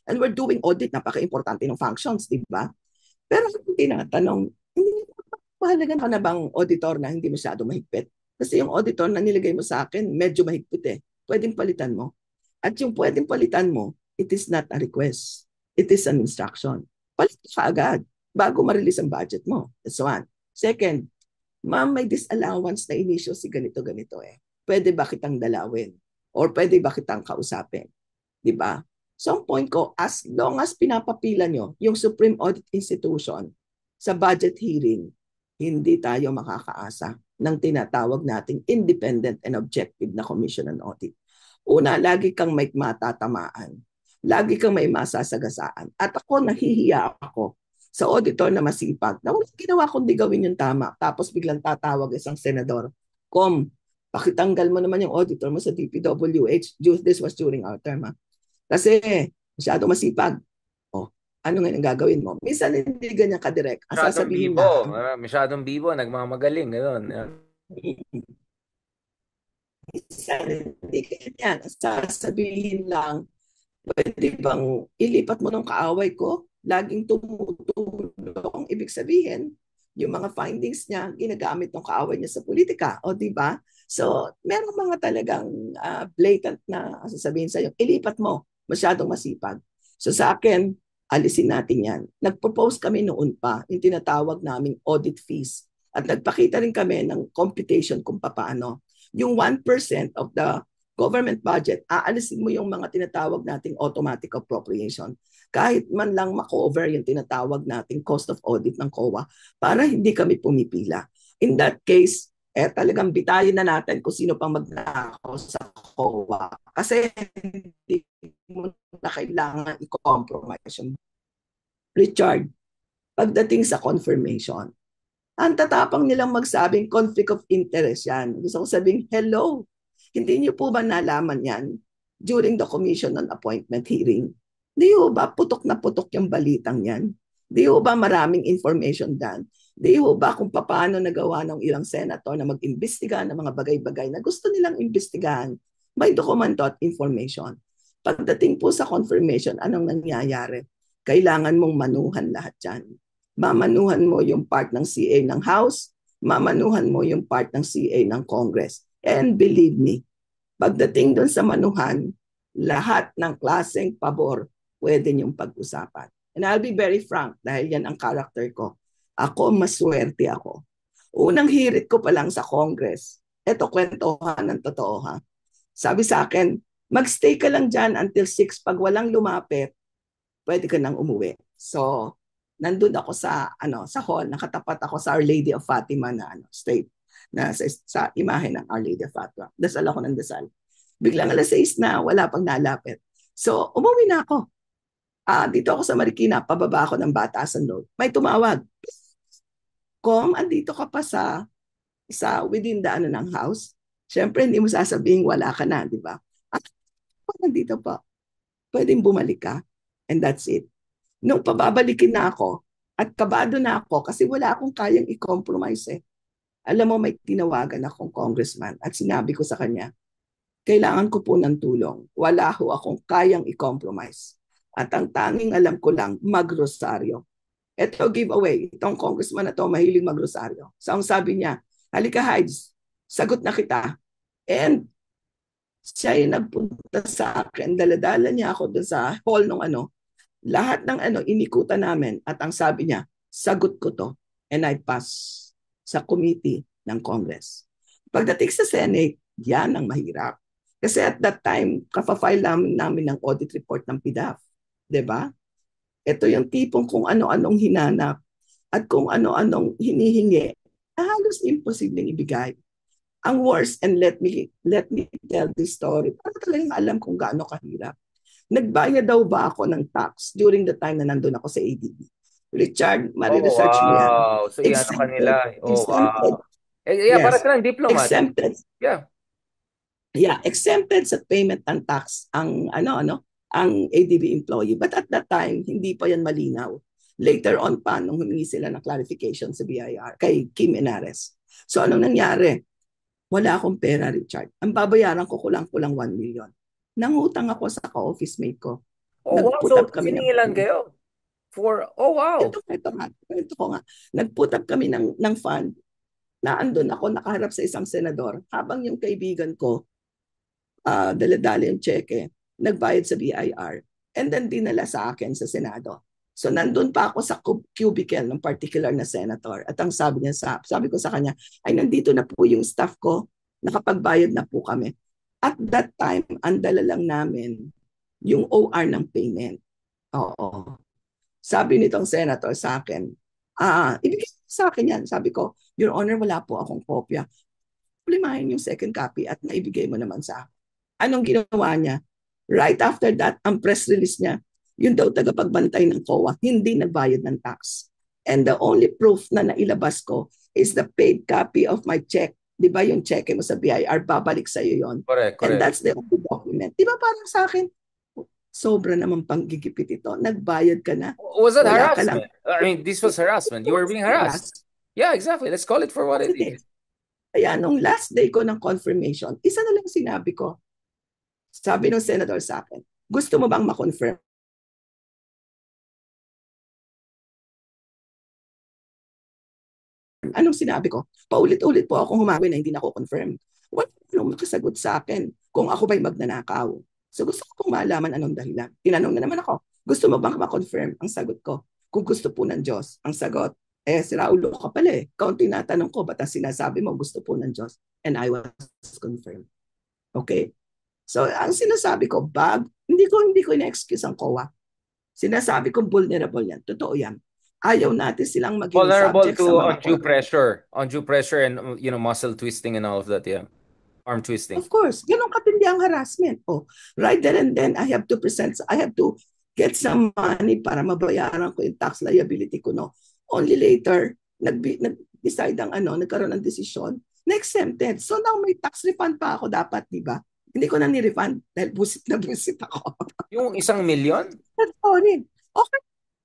And we're doing audit, napaka-importante ng functions, di ba? Pero kung tinatanong, hindi mahalaga ka na bang auditor na hindi masyado mahigpit? Kasi yung auditor na nilagay mo sa akin, medyo mahigpit eh. Pwedeng palitan mo. At yung pwedeng palitan mo, it is not a request. It is an instruction. Palit ka agad bago ma-release ang budget mo. That's one. Second, ma'am, may disallowance na inisyo si ganito-ganito eh. Pwede ba kitang dalawin? Or pwede ba kitang kausapin? Di ba? So ang point ko, as long as pinapapila nyo yung Supreme Audit Institution sa budget hearing, hindi tayo makakaasa ng tinatawag nating independent and objective na commission on audit. Una, lagi kang may matatamaan. Lagi kang may masasagasaan. At ako, nahihiya ako sa auditor na masipag na walang ginawa kundi gawin yung tama. Tapos biglang tatawag isang senador, pakitanggal mo naman yung auditor mo sa DPWH. This was during our term. Kasi masyado masipag. Ano nga yung gagawin mo? Minsan hindi ganyan kadirect. Ang sasabihin lang. Masyadong bibo, nagmamagaling. Ganun. Minsan hindi ganyan. Ang sasabihin lang, pwede bang ilipat mo ng kaaway ko? Laging tumutulong. Ibig sabihin, yung mga findings niya, ginagamit ng kaaway niya sa politika. O di ba? So, merong mga talagang blatant na sasabihin sa'yo, ilipat mo. Masyadong masipag. So sa akin, alisin natin yan. Nag-propose kami noon pa, yung tinatawag naming audit fees. At nagpakita rin kami ng computation kung paano. Yung 1% of the government budget, aalisin mo yung mga tinatawag nating automatic appropriation. Kahit man lang makover yung tinatawag nating cost of audit ng COA para hindi kami pumipila. In that case, talagang bitayin na natin kung sino pang magnakaw sa COA. Kasi hindi mo na kailangan i-compromise yung Richard, pagdating sa confirmation, ang tatapang nilang magsabing conflict of interest yan. Gusto ko sabing, hello, hindi niyo po ba nalaman yan during the commission on appointment hearing? Di ho ba putok na putok yung balitang yan? Di ho ba maraming information dyan? Di ho ba kung paano nagawa ng ilang senator na mag-imbestiga ng mga bagay-bagay na gusto nilang imbestigahan? May dokumento at information. Pagdating po sa confirmation, anong nangyayari? Kailangan mong manuhan lahat dyan. Mamanuhan mo yung part ng CA ng House, mamanuhan mo yung part ng CA ng Congress. And believe me, pagdating doon sa manuhan, lahat ng klaseng pabor pwede niyong pag-usapan. And I'll be very frank dahil yan ang character ko. Ako, maswerte ako. Unang hirit ko pa lang sa Congress, eto kwentuhan ng totoo ha. Sabi sa akin, magstay ka lang dyan until 6. Pag walang lumapit, pwede ka nang umuwi. So, nandun ako sa hall, nakatapat ako sa Our Lady of Fatima na state na sa imahe ng Our Lady of Fatima. Dasal ako ng dasal. Biglang 6:00 na, wala pang nalapit. So, umuwi na ako. Dito ako sa Marikina, pababa ako ng Batasan Road. May tumawag. Andito ka pa sa within the ng house. Siyempre, hindi mo sasabihin wala ka na, di ba? At nandito pa. Pwedeng bumalik ka. And that's it. Nung pababalikin na ako, at kabado na ako kasi wala akong kayang i-compromise eh. Alam mo, may tinawagan akong congressman at sinabi ko sa kanya, kailangan ko po ng tulong. Wala ho akong kayang i-compromise. At ang tanging alam ko lang, magrosaryo. Ito giveaway, itong congressman na to mahilig magrosaryo. So ang sabi niya, halika Hides, sagot na kita. And siya yung nagpunta sa akin, daladala niya ako doon sa hall ng ano, lahat ng ano, inikutan namin at ang sabi niya, sagot ko to and I pass sa committee ng Congress. Pagdating sa Senate, yan ang mahirap. Kasi at that time, kapafile namin ng audit report ng PDAF. 'Di ba? Ito yung tipong kung ano-anong hinanap at kung ano-anong hinihingi, halos imposibleng ibigay. Ang worst, and let me tell this story, para talagang alam kung gaano kahirap. Nagbayad daw ba ako ng tax during the time na nandun ako sa ADB? Richard, Oh, mari-research mo yan. wow. So, iano Exempted, kanila. Oh, exempted, wow. Yeah, para yes, silang diplomat. exempted, Yeah. yeah, exempted sa payment ng tax ang ang ADB employee. But at that time, hindi pa yan malinaw. Later on pa, nung humingi sila ng clarification sa BIR, kay Kim Enares. So, anong nangyari? Wala akong pera, Richard. Ang babayaran ko kulang-kulang 1 million. Nangutang ako sa ka-office mate ko. Oh, wow. Nag-put up So, kami ng siningilan kayo oh, wow. ito ko nga. Nag-put up kami ng fund na andun ako nakaharap sa isang senador habang yung kaibigan ko dala-dala yung cheque, nagbayad sa BIR, and then dinala sa akin sa Senado. So nandun pa ako sa cubicle ng particular na senator at ang sabi ko sa kanya, ay nandito na po yung staff ko, nakapagbayad na po kami. At that time, ang dala lang namin yung OR ng payment. Oo. Sabi nitong senator sa akin, ibigay sa akin yan. Sabi ko, Your Honor, wala po akong kopya. Problemahin yung second copy at naibigay mo naman sa akin. Anong ginawa niya? Right after that, ang press release niya, yun daw tagapagbantay ng COA, hindi nagbayad ng tax. And the only proof na nailabas ko is the paid copy of my check. Di ba yung check mo sa BIR, babalik sa'yo yon. Correct, And correct. that's the only document. Di ba parang sa akin, sobra naman panggigipit ito. Nagbayad ka na. Was that Wala ka lang. harassment? I mean, this was harassment. You were being harassed. Yeah, exactly. Let's call it for what it is. Kaya nung last day ko ng confirmation, isa na lang sinabi ko, sabi ng senador sa akin, gusto mo bang ma-confirm? Anong sinabi ko? Paulit-ulit po akong humawi na hindi na ako confirm. Wala nang makasagot sa akin kung ako ba'y magnanakaw. So gusto ko pong malaman anong dahilan. Tinanong na naman ako, gusto mo bang ma-confirm? Ang sagot ko, kung gusto po ng Diyos. Ang sagot, si Raulo ka pala eh. Kung tinatanong ko, ba't ang sinasabi mo, gusto po ng Diyos? And I was confirmed. Okay? So, ang sinasabi ko, hindi ko ina-excuse ang COA. Sinasabi ko, vulnerable yan. Totoo yan. Ayaw natin silang maging Vulnerable subject to sa mga undue pressure and muscle twisting and all of that, yeah. Arm twisting. Of course, ganun katindi ang harassment. Oh, right there and then, I have to get some money para mabayaran ko yung tax liability ko, no. Only later, nag-decide nagkaroon ng desisyon, na-exempted. So now may tax refund pa ako dapat, di ba? Hindi ko na ni-refund dahil busit na busit ako. Yung 1 million? Sorry. Okay,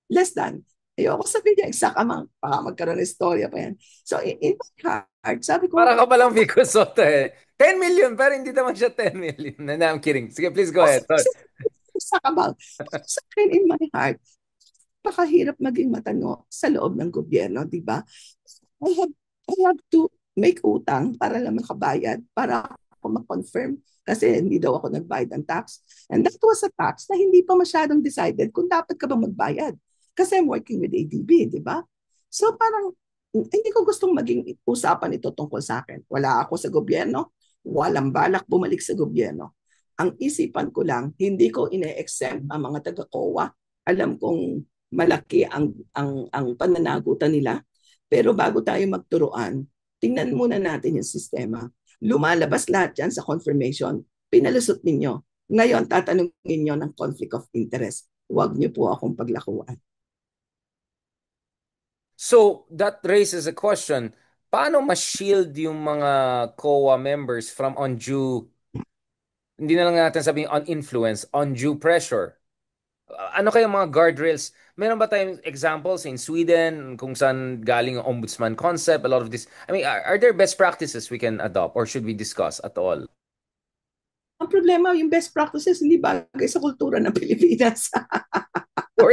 less than. Ayoko sabihin niya exact amount. Baka magkaroon ng istorya pa yan. So, in my heart, sabi ko, Para ka palang Vico Soto eh. 10 million, pero hindi naman siya 10 million. No, I'm kidding. Sige, please go ahead. exact amount. Sa akin, in my heart, pakahirap maging matano sa loob ng gobyerno, di ba? I have to make utang para lang makabayad, para ako ma-confirm kasi hindi daw ako nagbayad ng tax. And that was a tax na hindi pa masyadong decided kung dapat ka bang magbayad. Kasi I'm working with ADB, di ba? So parang hindi ko gustong maging usapan ito tungkol sa akin. Wala ako sa gobyerno, walang balak bumalik sa gobyerno. Ang isipan ko lang, hindi ko ine-exempt ang mga taga-COA. Alam kong malaki ang pananagutan nila. Pero bago tayo magturuan, tingnan muna natin yung sistema. Lumalabas lahat yan sa confirmation. Pinalusot ninyo. Ngayon, tatanungin nyo ng conflict of interest. Huwag niyo po akong paglakuan. So, that raises a question. Paano ma-shield yung mga COA members from undue, hindi na lang natin sabihin on influence, undue pressure? Ano kaya mga guardrails? Meron ba tayong examples in Sweden kung saan galing ang ombudsman concept, a lot of this? I mean, are there best practices we can adopt or should we discuss at all? Ang problema, yung best practices hindi bagay sa kultura ng Pilipinas.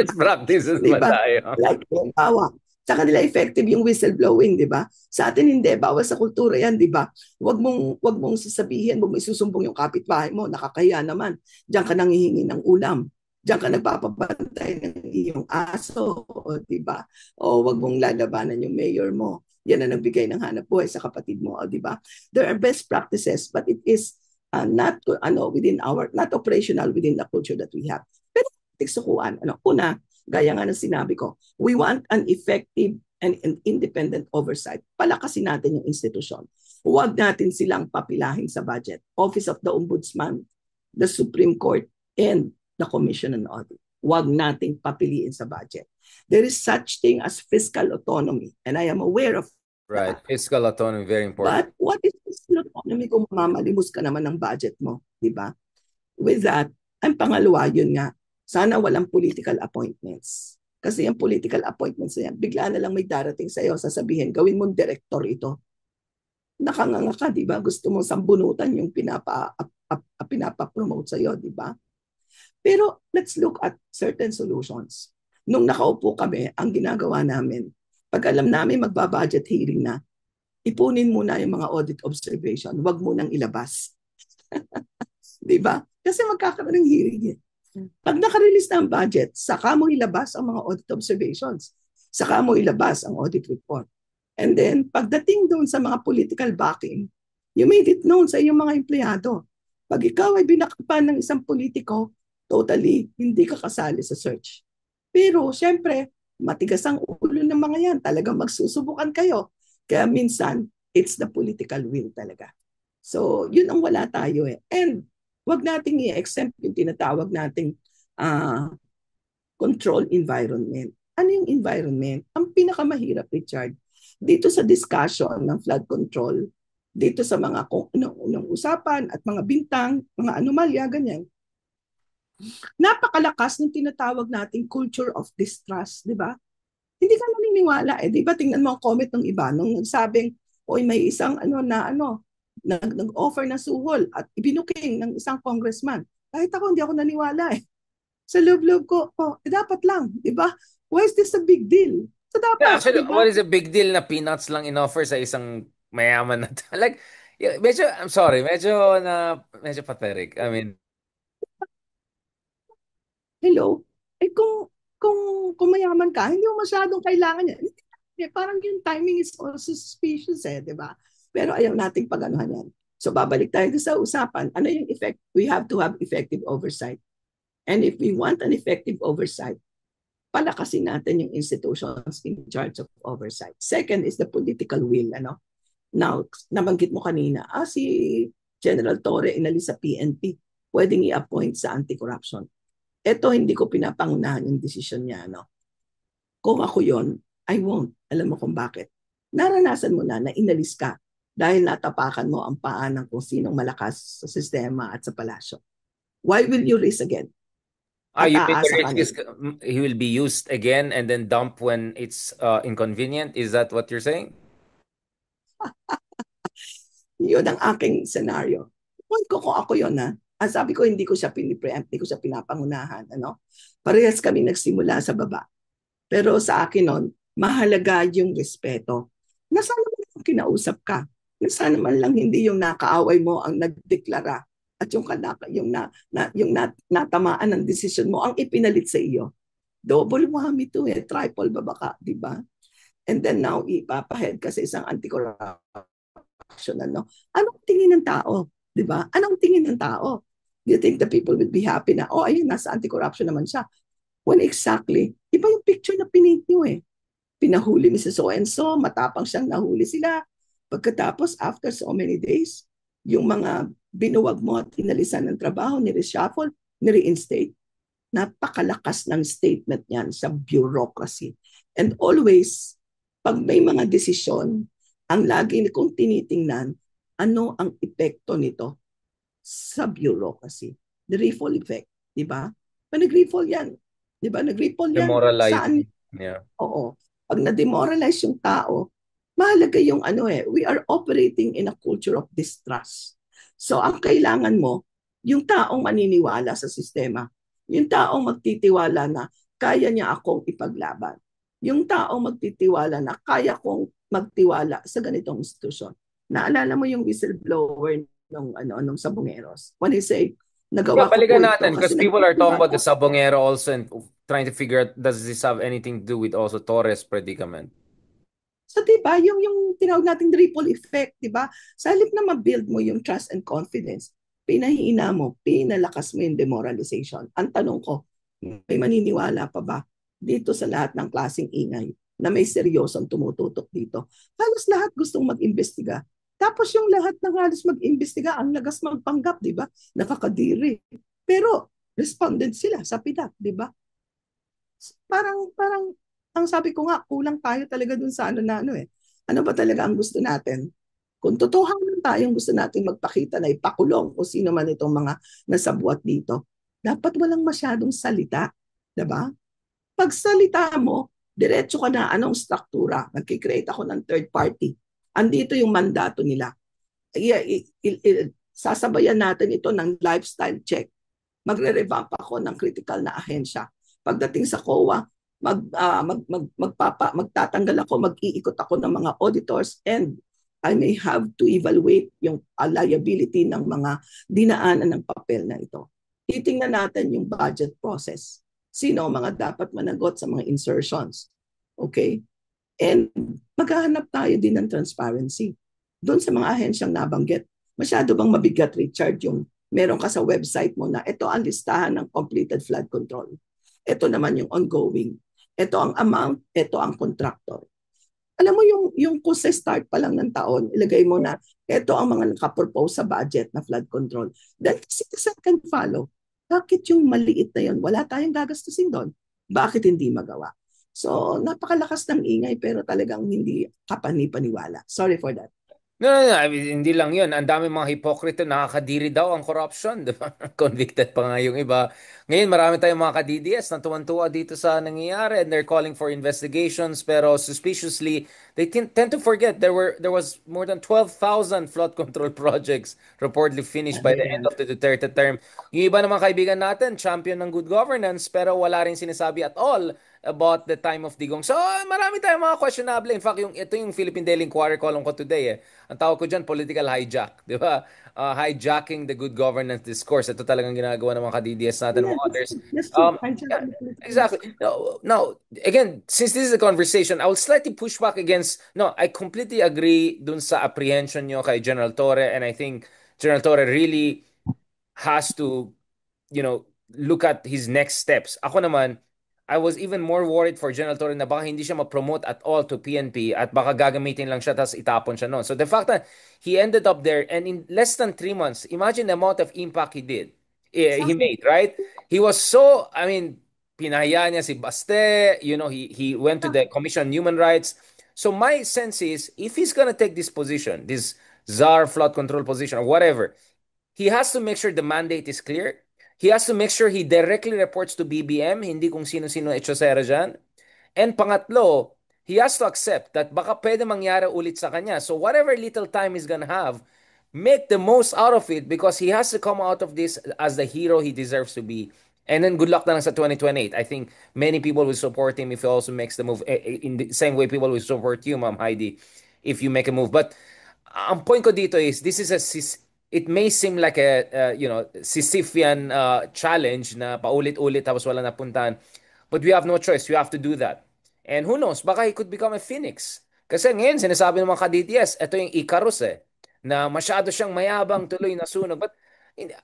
Worst practices Di ba ba? tayo? Like, halimbawa, sa kanila effective yung whistleblowing, di ba? Sa atin hindi, bawal sa kultura yan, di ba? Wag mong sasabihin, wag mo isusumbong yung kapitbahay mo, nakakahiya naman. Diyan ka nanghihingi ng ulam. Diyan ka nagpapabantay ng iyong aso, di ba? O wag mong lalabanan yung mayor mo. Yan ang nagbigay ng hanap buhay sa kapatid mo, di ba? There are best practices, but it is not not operational within the culture that we have. Pero tiksukuan, una, gaya nga ng sinabi ko, we want an effective and an independent oversight. Palakasin natin yung institusyon. Huwag natin silang papilahin sa budget. Office of the Ombudsman, the Supreme Court, and the Commission on Audit. Huwag nating papiliin sa budget. There is such thing as fiscal autonomy, and I am aware of Right. that. Fiscal autonomy, very important. But what is fiscal autonomy kung mamalimos ka naman ng budget mo, di ba? With that, ang pangalawa, yun nga, sana walang political appointments. Kasi yung political appointments na yan, bigla na lang may darating sa'yo, sasabihin, gawin mong director ito. Nakanganga ka, di ba? Gusto mong sambunutan yung pinapa-promote sa'yo, di ba? Pero let's look at certain solutions. Nung nakaupo kami, ang ginagawa namin, pag alam namin magba-budget hearing na, ipunin muna yung mga audit observation, wag munang ilabas. Di ba? Kasi magkakaroon ng hearing eh. Pag nakarelease na ang budget, saka mo ilabas ang mga audit observations. Saka mo ilabas ang audit report. And then, pagdating doon sa mga political backing, you made it known sa iyong mga empleyado. Pag ikaw ay binakapan ng isang politiko, totally hindi ka kasali sa search. Pero, syempre, matigas ang ulo ng mga yan. Talagang magsusubukan kayo. Kaya minsan, it's the political will talaga. So, yun ang wala tayo eh. And, wag nating i-exempt yung tinatawag nating control environment. Ano yung environment? Ang pinakamahirap, Richard, dito sa discussion ng flood control, dito sa mga kung unang usapan at mga bintang, mga anomalya, ganyan, napakalakas ng tinatawag nating culture of distrust, di ba? Hindi ka naniniwala eh. Di ba tingnan mo ang comment ng iba nung nagsabing, oy may isang nag-offer na suhol at ibinuking ng isang congressman. Kahit ako, hindi ako naniwala eh. Sa loob-loob ko, dapat lang, di ba? Why is this a big deal? So Yeah, dapat, actually, di ba? what is a big deal na peanuts lang in-offer sa isang mayaman na like, yeah, medyo, I'm sorry, medyo pathetic. I mean, Hello? Eh kung mayaman ka, hindi mo masyadong kailangan yan. Parang yung timing is also suspicious eh, di ba? Pero ayaw nating pag-anuhan yan. So babalik tayo sa usapan. Ano yung effect? We have to have effective oversight. And if we want an effective oversight, palakasin natin yung institutions in charge of oversight. Second is the political will. Now, nabanggit mo kanina, si General Torre inalis sa PNP, pwedeng i-appoint sa anti-corruption. Ito, hindi ko pinapangunahan yung desisyon niya. Kung ako yon, I won't. Alam mo kung bakit. Naranasan mo na inalis ka dahil natapakan mo ang paa ng kung sinong malakas sa sistema at sa palasyo. Why will you risk again? At you mean the aasa ka risk na. is he will be used again and then dump when it's inconvenient? Is that what you're saying? Yun ang aking scenario. Kung ako yun sabi ko hindi ko siya pinipreempt, hindi ko siya pinapangunahan. Parehas kami nagsimula sa baba. Pero sa akin nun, mahalaga yung respeto. Nasaan naman kinausap ka? Nasaan naman lang hindi yung nakaaway mo ang nagdeklara at yung natamaan ng desisyon mo ang ipinalit sa iyo. Double whammy to triple ba baka, di ba? And then now, ipapahead ka sa isang anti-corruption. Anong tingin ng tao? Di ba? Anong tingin ng tao? Do you think the people would be happy na, ayun, nasa anti-corruption naman siya? When exactly, iba yung picture na pinint nyo eh. Pinahuli ni si so-and-so, matapang siyang nahuli sila. Pagkatapos, after so many days, yung mga binuwag mo at inalisan ng trabaho, ni-reshuffle, ni-reinstate. Napakalakas ng statement niyan sa bureaucracy. And always, pag may mga desisyon, ang lagi kong tinitingnan, ano ang epekto nito sa bureaucracy? The ripple effect, di ba? Nag-ripple yan. Di ba? Nag-ripple yan. Saan? Demoralizing. Yeah. Oo. Pag na-demoralize yung tao, mahalaga yung we are operating in a culture of distrust. So, ang kailangan mo, yung taong maniniwala sa sistema, yung taong magtitiwala na kaya niya akong ipaglaban. Yung tao magtitiwala na kaya kong magtiwala sa ganitong institusyon. Naalala mo yung whistleblower nung Sabongeros? When he say, Yeah, nagawa ko balikan po ito natin because kasi people are talking about the nagtitiwala. Sabongero also and trying to figure out does this have anything to do with also Torres predicament. So, di ba, yung tinawag nating ripple effect, di ba? Sa halip na ma-build mo yung trust and confidence, pinahina mo, pinalakas mo yung demoralization. Ang tanong ko, may maniniwala pa ba dito sa lahat ng klaseng ingay na may seryosong tumututok dito? Halos lahat gustong mag-imbestiga. Tapos yung lahat ng halos mag-imbestiga, ang lagas magpanggap, di ba? Nakakadiri. Pero responded sila sa PDAC, di ba? Parang ang sabi ko nga kulang tayo talaga dun sa ano eh. Ano ba talaga ang gusto natin? Kung totohanan tayong gusto natin magpakita na ipakulong o sino man itong mga nasabuat dito, dapat walang masyadong salita, 'di ba? Pag salita mo, diretso ka na anong struktura. Nagki-create ako ng third party. Andito yung mandato nila. Sasabayan natin ito ng lifestyle check. Magre-revamp ako ng critical na ahensya. Pagdating sa COA, magtatanggal ako, mag-iikot ako ng mga auditors and I may have to evaluate yung liability ng mga dinaanan ng papel na ito. Titingnan natin yung budget process. Sino mga dapat managot sa mga insertions. Okay? And maghahanap tayo din ng transparency. Doon sa mga ahensyang nabanggit, masyado bang mabigat, Richard, yung meron ka sa website mo na ito ang listahan ng completed flood control. Ito naman yung ongoing. Ito ang amount, ito ang contractor. Alam mo yung kung sa start pa lang ng taon, ilagay mo na ito ang mga nakapropose sa budget na flood control. Then citizen can follow. Bakit yung maliit na yun? Wala tayong gagastusin doon. Bakit hindi magawa? So, napakalakas ng ingay pero talagang hindi kapani-paniwala. Sorry for that. No, no, no. I mean, hindi lang yun. Ang dami mga hipokrito, nakakadiri daw ang corruption, di ba? Convicted pa nga yung iba. Ngayon, marami tayong mga ka-DDS na tuwan-tuwa dito sa nangyayari and they're calling for investigations pero suspiciously, they tend to forget there was more than 12,000 flood control projects reportedly finished by the end Ayan. of the Duterte term. Yung iba naman kaibigan natin, champion ng good governance pero wala rin sinasabi at all about the time of Digong. So, marami tayong mga questionable. In fact, ito yung Philippine Daily Inquirer column ko today. Ang tawag ko dyan, political hijack. Di ba? Hijacking the good governance discourse. Ito talagang ginagawa ng mga ka-DDS natin, Yeah, mga others. that's true. Um, yeah, Hijacking the political exactly. discourse. Now, again, since this is a conversation, I will slightly push back against, no, I completely agree dun sa apprehension nyo kay General Torre and I think General Torre really has to, look at his next steps. Ako naman, I was even more worried for General Torre na baka hindi siya ma-promote at all to PNP at baka gagamitin lang siya tapos itapon siya noon. So the fact that he ended up there and in less than 3 months, imagine the amount of impact he did, he Exactly. made, right? He was so, I mean, pinahaya niya si Baste, he went to the Commission on Human Rights. So my sense is, if he's gonna take this position, this czar flood control position or whatever, he has to make sure the mandate is clear. He has to make sure he directly reports to BBM, hindi kung sino-sino echosera dyan. And pangatlo, he has to accept that baka pwede mangyari ulit sa kanya. So whatever little time he's gonna have, make the most out of it because he has to come out of this as the hero he deserves to be. And then good luck na lang sa 2028. I think many people will support him if he also makes the move in the same way people will support you, Ma'am Heidi, if you make a move. But ang point ko dito is this is it may seem like a Sisyphean challenge na paulit-ulit tapos wala napuntahan. But we have no choice. We have to do that. And who knows, baka he could become a phoenix. Kasi ngayon, sinasabi ng mga ka-DTS, ito yung Icarus na masyado siyang mayabang tuloy na sunog. But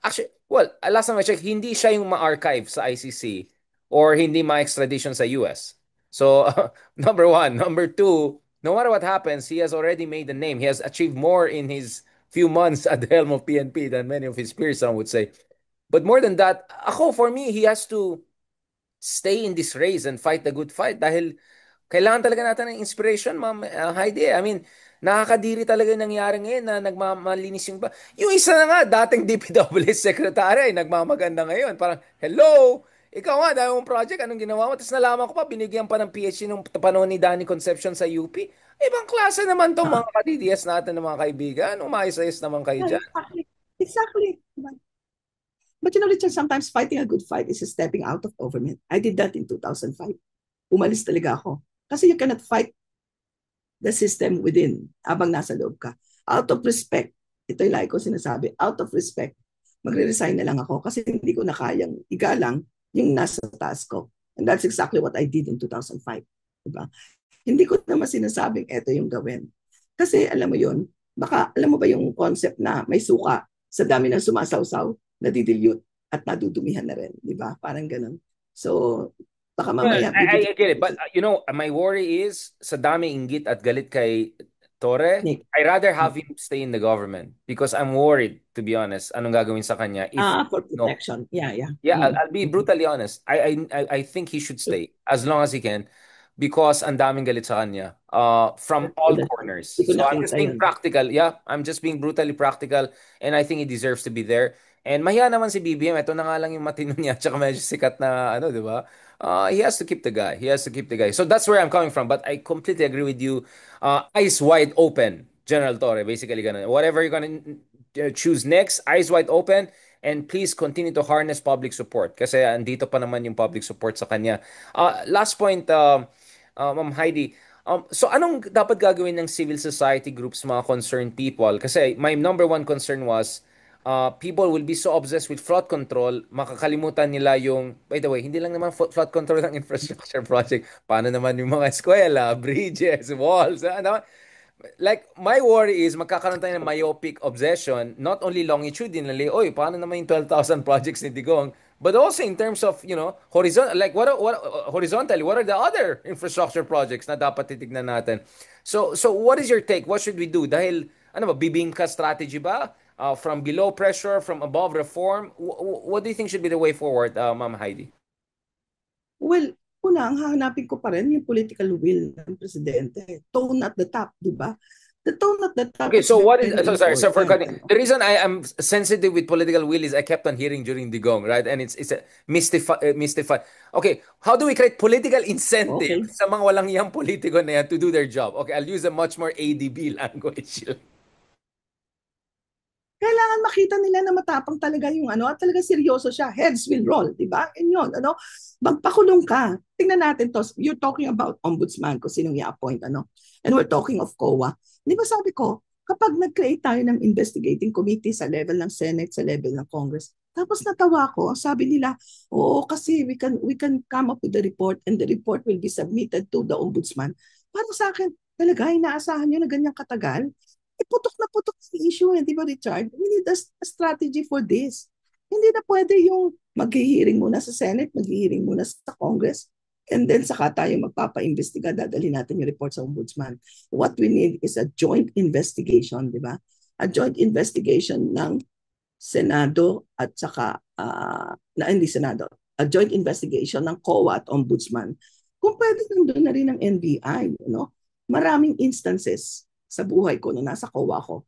actually, well, last time I checked, hindi siya yung ma-archive sa ICC or hindi ma-extradition sa US. So, number one. Number two, no matter what happens, he has already made a name. He has achieved more in his few months at the helm of PNP than many of his peers, some would say. But more than that, for me, he has to stay in this race and fight the good fight dahil kailangan talaga natin ng inspiration, Ma'am Heidi. I mean, nakakadiri talaga yung nangyari ngayon na nagmamalinis yung ba. Yung isa na nga, dating DPWH secretary, ay nagmamaganda ngayon. Parang, hello, ikaw nga, dahil mong project, anong ginawa mo? Tapos nalaman ko pa, binigyan pa ng PhD nung panahon ni Danny Concepcion sa UP. Ibang klase naman to mga ka-DDS natin ng mga kaibigan. Umayos-ayos naman kayo dyan. Exactly. Exactly. But Richard, sometimes fighting a good fight is stepping out of government. I did that in 2005. Umalis talaga ako. Kasi you cannot fight the system within habang nasa loob ka. Out of respect, ito yung lagi ko sinasabi, out of respect, magre-resign na lang ako kasi hindi ko na kayang igalang yung nasa taas ko. And that's exactly what I did in 2005. Diba? Hindi ko naman sinasabing ito yung gawin. Kasi alam mo yun, baka alam mo ba yung concept na may suka sa dami ng sumasawsaw, nadidilute at nadudumihan na rin. Diba? Parang ganun. So, baka mamaya I get it. But, my worry is, sa dami inggit at galit kay Torre, Nick. I rather have him stay in the government because I'm worried, to be honest, anong gagawin sa kanya if, For protection. Yeah. yeah, I'll be brutally honest. I think he should stay as long as he can because ang daming galit sa kanya from all corners. Hindi ko So I'm nakita just being yun. practical. Yeah, I'm just being brutally practical and I think he deserves to be there. And mahiya naman si BBM. Ito na nga lang yung matino niya tsaka medyo sikat na ano, di ba? He has to keep the guy. He has to keep the guy. So that's where I'm coming from. But I completely agree with you. Eyes wide open, General Torre. Basically, ganun. Whatever you're gonna choose next, eyes wide open. And please continue to harness public support kasi andito pa naman yung public support sa kanya. Last point, Ma'am Heidi. So anong dapat gagawin ng civil society groups, mga concerned people? Kasi my number one concern was people will be so obsessed with flood control, makakalimutan nila yung, by the way, hindi lang naman flood control ng infrastructure project. Paano naman yung mga eskwela, bridges, walls, ano? Like, my worry is magkakaroon tayo ng myopic obsession, not only longitudinally, oy, paano naman yung 12,000 projects ni Digong, but also in terms of, horizon, like, horizontally, what are the other infrastructure projects na dapat titignan natin? So what is your take? What should we do? Dahil, ano ba, bibingka strategy ba? From below pressure, from above reform? What do you think should be the way forward, Ma'am Heidi? Well, una, ang hahanapin ko pa rin yung political will ng presidente. Tone at the top, di ba? The tone at the top Okay, is so what is very so sorry, so for important. cutting. The reason I am sensitive with political will is I kept on hearing during Digong, right? And it's a mystify. Okay, how do we create political incentive Okay. sa mga walang iyang politiko na yan to do their job? Okay, I'll use a much more ADB language. Kailangan makita nila na matapang talaga yung ano, at talaga seryoso siya. Heads will roll, di ba? And yun, ano, magpakulong ka. Tingnan natin to. You're talking about ombudsman, kung sinong i-appoint, ano. And we're talking of COA. Di ba sabi ko, kapag nag-create tayo ng investigating committee sa level ng Senate, sa level ng Congress, tapos natawa ko, sabi nila, oo, kasi we can come up with the report and the report will be submitted to the ombudsman. Para sa akin, talaga, inaasahan nyo na ganyang katagal? Putok na putok sa issue, di ba, Richard? We need a strategy for this. Hindi na pwede yung mag-hearing muna sa Senate, mag-hearing muna sa Congress, and then saka tayo magpapa-investiga, dadalhin natin yung report sa Ombudsman. What we need is a joint investigation, di ba? A joint investigation ng Senado at saka, hindi Senado, a joint investigation ng COA at Ombudsman. Kung pwede nandun na rin ng NBI, maraming instances sa buhay ko na nasa COA ko,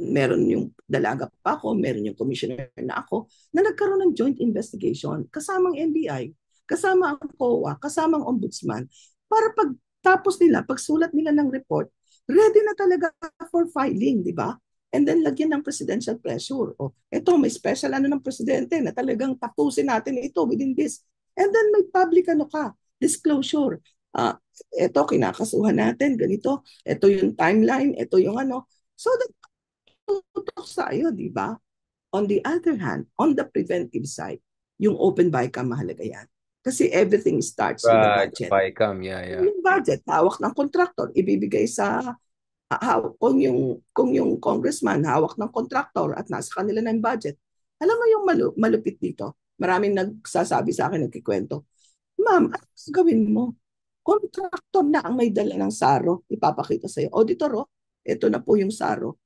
meron yung dalaga pa ako, meron yung commissioner na ako, na nagkaroon ng joint investigation, kasamang NBI, kasama ang COA, kasama ang ombudsman, para pag tapos nila, pag sulat nila ng report, ready na talaga for filing, di ba? And then lagyan ng presidential pressure. O, eto, may special ng presidente na talagang tapusin natin ito within this. And then may public disclosure. Ito, kinakasuhan natin, ganito, ito yung timeline, ito yung ano. So, tutok sa iyo, di ba? On the other hand, on the preventive side, yung open BICAM mahalaga yan. Kasi everything starts with the budget. BICAM, yeah. Yung budget, hawak ng contractor, ibibigay sa, kung yung congressman, hawak ng contractor at nasa kanila na yung budget. Alam mo yung malupit dito? Maraming nagsasabi sa akin, nagkikwento, ma'am, ano gawin mo? Contractor na ang may dala ng SARO, ipapakita sa'yo. Auditor, ito na po yung SARO.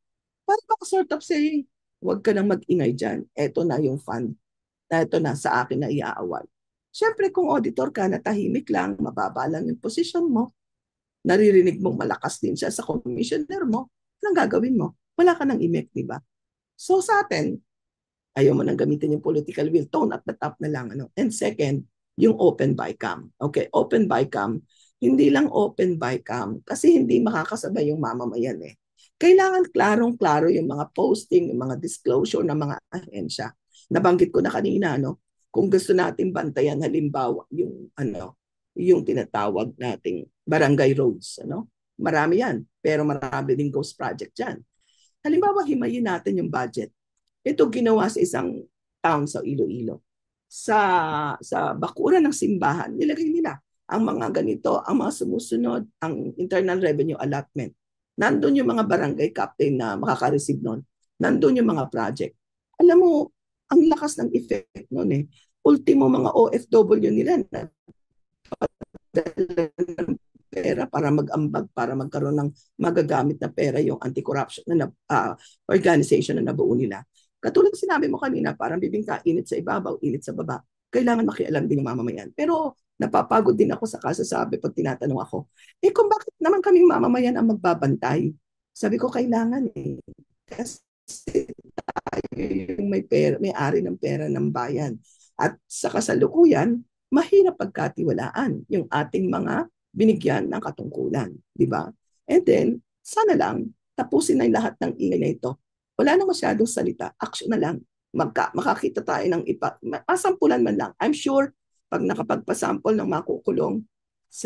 Para baka sort of saying, huwag ka nang mag-ingay dyan. Ito na yung fund. Ito na sa akin na iaawal. Siyempre, kung auditor ka, natahimik lang, mababa lang yung position mo, naririnig mong malakas din siya sa commissioner mo, anong gagawin mo? Wala ka nang imik, di ba? So sa atin, ayaw mo nang gamitin yung political will, tone at the top na lang. And second, yung open BICAM. Okay, open BICAM, hindi lang open BICAM kasi hindi makakasabay yung mamamayan eh. Kailangan klarong-klaro yung mga posting, yung mga disclosure ng mga ahensya. nabanggit ko na kanina, no? Kung gusto natin bantayan halimbawa yung yung tinatawag nating barangay roads, ano? Marami yan, pero marami din ghost project diyan. Halimbawa, himayin natin yung budget. Ito ginawa sa isang town sa Iloilo. Sa bakuran ng simbahan, nilagay nila ang mga ganito, ang mga sumusunod, ang internal revenue allotment. Nandun yung mga barangay captain na makaka-receive nun. Nandun yung mga project. Alam mo, ang lakas ng effect nun eh. Ultimo mga OFW nila na pera para mag-ambag, para magkaroon ng magagamit na pera yung anti-corruption na organization na nabuo nila. Katulad sinabi mo kanina, parang bibingka, init sa ibabaw, init sa baba. Kailangan makialam din ng mamamayan. Pero napapagod din ako sa kasasabi pag tinatanong ako, kung bakit naman kaming mamamayan ang magbabantay? Sabi ko, kailangan eh. Kasi tayo yung may pera, may-ari ng pera ng bayan. At sa kasalukuyan, mahirap pagkatiwalaan yung ating mga binigyan ng katungkulan, di ba? And then, sana lang, tapusin na yung lahat ng ingay na ito. Wala na masyadong salita, action na lang. Makakita tayo ng masampulan man lang. I'm sure, pag nakapagpasample ng makukulong,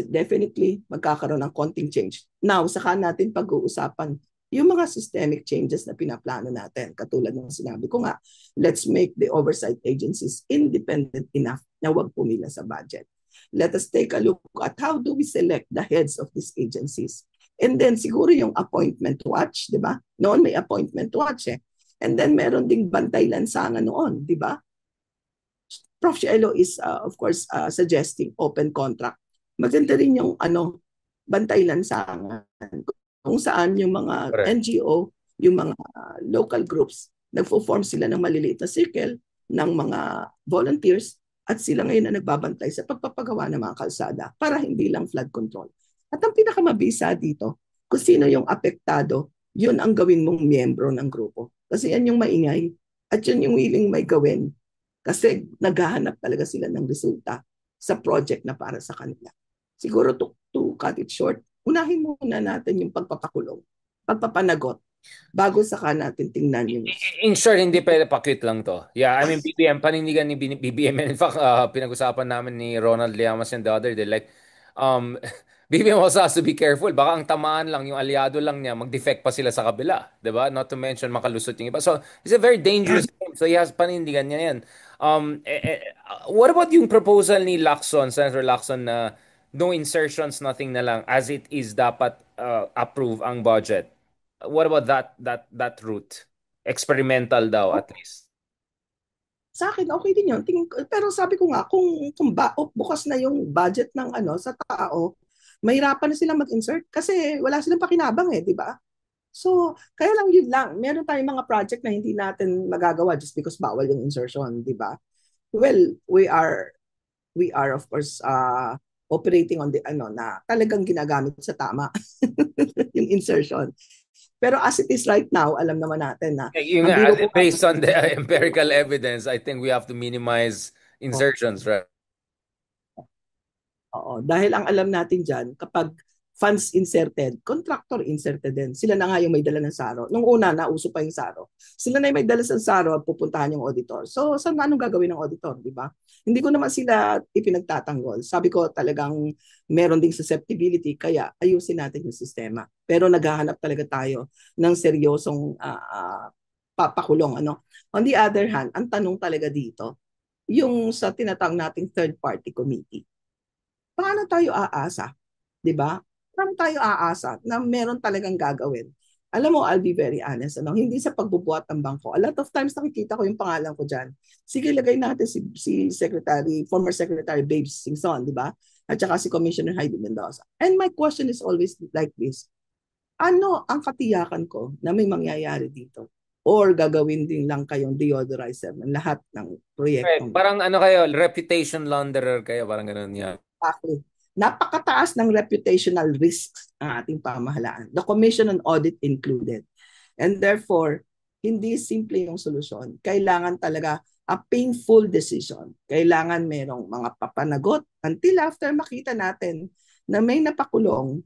definitely magkakaroon ng konting change. Now, saka natin pag-uusapan yung mga systemic changes na pinaplano natin. Katulad ng sinabi ko nga, let's make the oversight agencies independent enough na wag pumila sa budget. Let us take a look at how do we select the heads of these agencies. And then siguro yung appointment watch, di ba? Noon may appointment watch eh. And then meron ding bantay lansangan noon, di ba? Prof. Cielo is of course suggesting open contract. Maganda rin yung bantay lansangan kung saan yung mga NGO, yung mga local groups, nagfo-form sila ng maliliit na circle ng mga volunteers at sila ngayon na nagbabantay sa pagpapagawa ng mga kalsada para hindi lang flood control. At ang pinakamabisa dito, kung sino yung apektado, yun ang gawin mong miyembro ng grupo. Kasi yan yung maingay at yun yung willing may gawin. Kasi naghahanap talaga sila ng resulta sa project na para sa kanila. Siguro to cut it short, unahin muna natin yung pagpapakulong, pagpapanagot, bago saka natin tingnan yung... In short, hindi pwede pa-cute lang to. Yeah, I mean, BBM, panindigan ni BBM. In fact, pinag-usapan namin ni Ronald Llamas and the other day, like, BBM also has to be careful. Baka ang tamaan lang, yung aliado lang niya, mag-defect pa sila sa kabila. Diba? Not to mention, makalusot yung iba. So, it's a very dangerous game. So, panindigan niya yan. What about yung proposal ni Lacson, Senator Lacson, na no insertions, nothing na lang, as it is dapat approve ang budget? What about that route? Experimental daw at least. Sa akin, okay din yun. Pero sabi ko nga, kung bukas na yung budget ng sa tao, mahirapan na silang mag-insert kasi wala silang pakinabang eh, di ba? So, kaya lang yun lang. Meron tayong mga project na hindi natin magagawa just because bawal yung insertion, di ba? Well, we are of course operating on the na talagang ginagamit sa tama yung insertion. Pero as it is right now, alam naman natin na based on the empirical evidence, I think we have to minimize insertions, right? Oo, dahil ang alam natin dyan, kapag funds inserted, contractor inserted din. Sila na nga yung may dala ng SARO. Nung una, nauso pa yung SARO. Sila na yung may dala ng SARO at pupuntahan yung auditor. So, saan anong gagawin ng auditor, di ba? Hindi ko naman sila ipinagtatanggol. Sabi ko talagang meron ding susceptibility, kaya ayusin natin yung sistema. Pero naghahanap talaga tayo ng seryosong papakulong. On the other hand, ang tanong talaga dito, yung sa tinatawag nating third-party committee. Paano tayo aasa? Di ba? Paano tayo aasa na meron talagang gagawin? Alam mo, I'll be very honest, hindi sa pagbubuhat ng bangko. A lot of times nakikita ko yung pangalan ko dyan. Sige, lagay natin si former Secretary Babes Singson, di ba? At saka si Commissioner Heidi Mendoza. And my question is always like this. Ano ang katiyakan ko na may mangyayari dito? Or gagawin din lang kayong deodorizer ng lahat ng proyektong. Parang kayo, reputation launderer kayo, parang ganun yan. Exactly. Napakataas ng reputational risks ang ating pamahalaan. The Commission on Audit included. And therefore, hindi simple yung solusyon. Kailangan talaga a painful decision. Kailangan merong mga papanagot until after makita natin na may napakulong,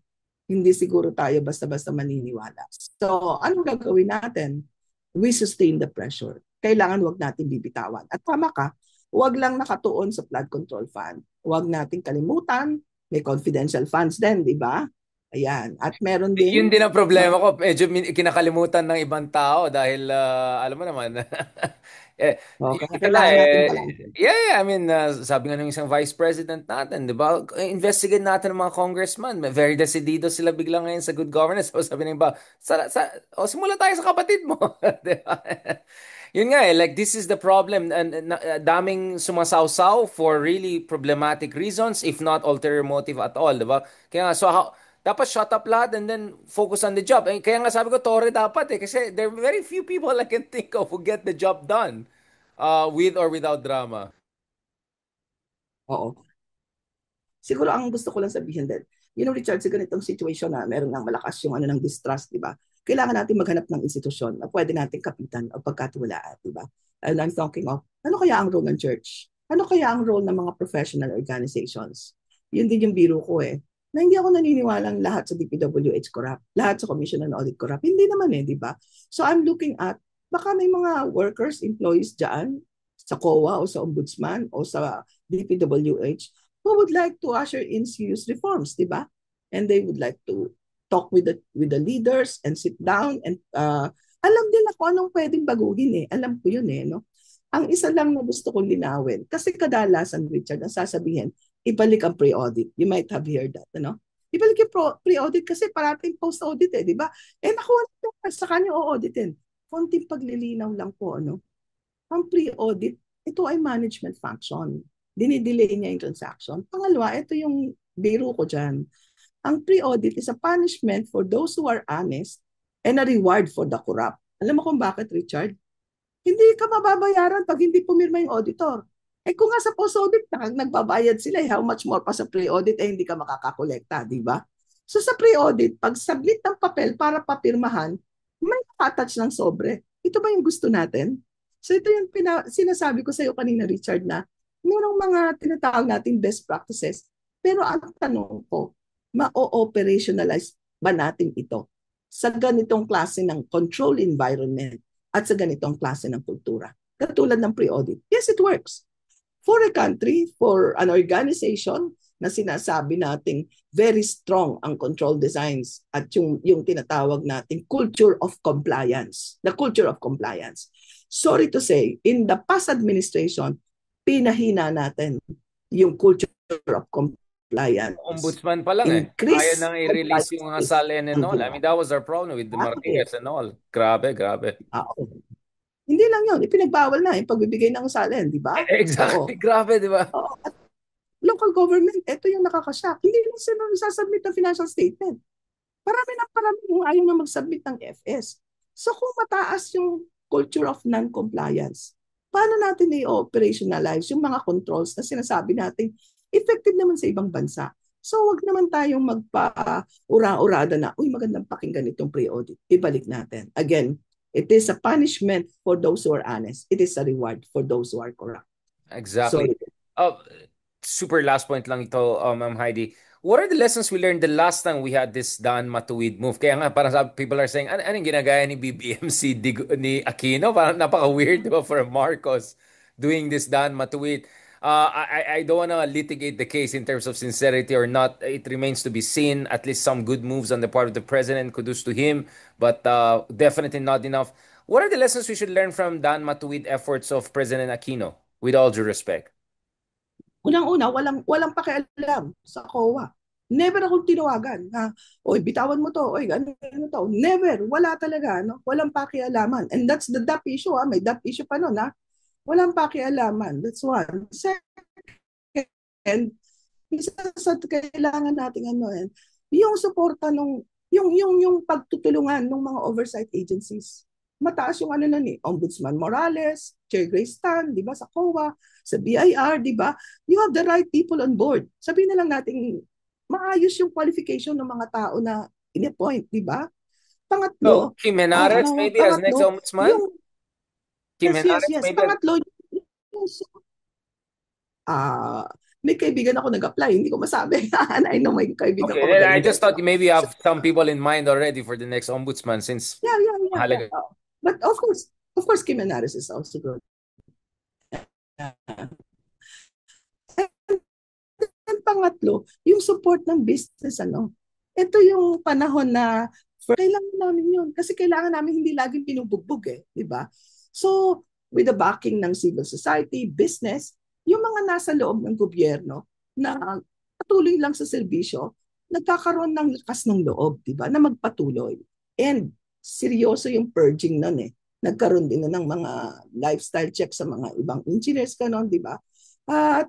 hindi siguro tayo basta-basta maniniwala. So, anong gagawin natin? We sustain the pressure. kailangan wag natin bibitawan. At tama ka, wag lang nakatuon sa flood control fund. Wag nating kalimutan, may confidential funds din, di ba? Ayan. At meron Yun ding din ang mga, problema ko. Medyo kinakalimutan ng ibang tao dahil alam mo naman. Yung kaya pala kailangan natin balansin. yeah, I mean, sabi nga ng isang vice president natin, 'di ba? Investigate natin ng mga congressman. Very decidido sila bigla ngayon sa good governance. O sabi ng iba, simula tayo sa kapatid mo. 'Di ba? Yun nga like this is the problem. Daming sumasawsaw for really problematic reasons, if not ulterior motive at all, 'di ba? Kaya nga, dapat shut up lahat and then focus on the job. Kaya nga sabi ko, Tore dapat kasi there are very few people I can think of who get the job done with or without drama. Oo. Siguro ang gusto ko lang sabihin din, Richard, sa ganitong situation na meron ng malakas yung ng distrust, di ba? Kailangan natin maghanap ng institusyon na pwede natin kapitan o pagkatiwalaan, di ba? And I'm talking of, ano kaya ang role ng church? Ano kaya ang role ng mga professional organizations? Yun din yung biro ko na hindi ako naniniwalang lahat sa DPWH corrupt, lahat sa Commission on Audit corrupt. Hindi naman di ba? So I'm looking at, baka may mga workers, employees dyan, sa COA o sa Ombudsman o sa DPWH who would like to usher in serious reforms, di ba? And they would like to talk with the leaders and sit down and alam din ako anong pwedeng baguhin Alam ko yun no? Ang isa lang na gusto kong linawin, kasi kadalasan, Richard, ang sasabihin, ibalik ang pre-audit. You might have heard that, ano? Ibalik yung pre-audit kasi parating post-audit di ba? Nakuha sa kanya o-auditin. Konting paglilinaw lang po, ano? Ang pre-audit, ito ay management function. Dinidelay niya yung transaction. Pangalawa, ito yung biro ko dyan. Ang pre-audit is a punishment for those who are honest and a reward for the corrupt. Alam mo kung bakit, Richard? Hindi ka mababayaran pag hindi pumirma yung auditor. Kung nga sa post-audit, nagbabayad sila, how much more pa sa pre-audit, hindi ka makakakolekta, di ba? So sa pre-audit, pag submit ng papel para papirmahan, may attach ng sobre. Ito ba yung gusto natin? So ito yung sinasabi ko sa iyo kanina, Richard, na merong mga tinatawag nating best practices. Pero ang tanong ko, ma-operationalize ba natin ito sa ganitong klase ng control environment at sa ganitong klase ng kultura? Katulad ng pre-audit. Yes, it works. For a country, for an organization na sinasabi nating very strong ang control designs at yung tinatawag nating culture of compliance. The culture of compliance. Sorry to say, in the past administration, pinahina natin yung culture of compliance. Ombudsman pa lang Ayaw nang i-release yung hasalin and all. I mean, that was our problem with the Marquez and all. Grabe. Hindi lang yun. Ipinagbawal na yung pagbibigay ng hasalin, di ba? Exactly. Grabe, di ba? At local government, ito yung nakakashock. Hindi lang sila nagsasubmit ng financial statement. Parami yung ayaw na mag-submit ng FS. So kung mataas yung culture of non-compliance, paano natin i-operationalize yung mga controls na sinasabi natin effective naman sa ibang bansa? So wag naman tayong magpa-ura-urada na, uy, magandang pakinggan itong pre-audit. Ibalik natin. Again, it is a punishment for those who are honest. It is a reward for those who are corrupt. Exactly. Super last point lang ito, Ma'am Heidi. What are the lessons we learned the last time we had this Dan Matuwid move? Kaya nga, parang people are saying, anong ginagaya ni BBM ni Aquino? Parang napaka-weird, di ba, for Marcos doing this Dan Matuwid. I don't want to litigate the case in terms of sincerity or not. It remains to be seen. At least some good moves on the part of the president. Kudos to him. But definitely not enough. What are the lessons we should learn from Dan Matuwid efforts of President Aquino? With all due respect. Unang-una, walang pakialam sa COA. Never akong tinawagan na, oy, bitawan mo to, oy, ano to. Never, wala talaga, no? Walang pakialaman. And that's the DAP issue, may DAP issue pa noon, Walang pakialaman. That's one. Second, isa sa kailangan nating yung suporta yung pagtutulungan ng mga oversight agencies. Mataas yung Ombudsman Morales, Chair Grace Tan, di ba, sa COA, sa BIR, di ba? You have the right people on board. Sabihin na lang natin, maayos yung qualification ng mga tao na in-appoint, di ba? Pangatlo, Kim Henares maybe as next ombudsman? Yes. Pangatlo, may kaibigan ako nag-apply. Hindi ko masabi. I know may kaibigan ko. I just thought maybe you have some people in mind already for the next ombudsman since Yeah. But of course, Of course, Kim Henares is also good. And pangatlo, yung support ng business, ano. Ito yung panahon na kailangan namin yun. Kasi kailangan namin hindi laging pinubugbog eh, di ba? So, with the backing ng civil society, business, yung mga nasa loob ng gobyerno na patuloy lang sa serbisyo, nagkakaroon ng lakas ng loob, di ba, na magpatuloy. And seryoso yung purging nun eh. Nagkaroon din ng mga lifestyle check sa mga ibang engineers, ganon, di ba? At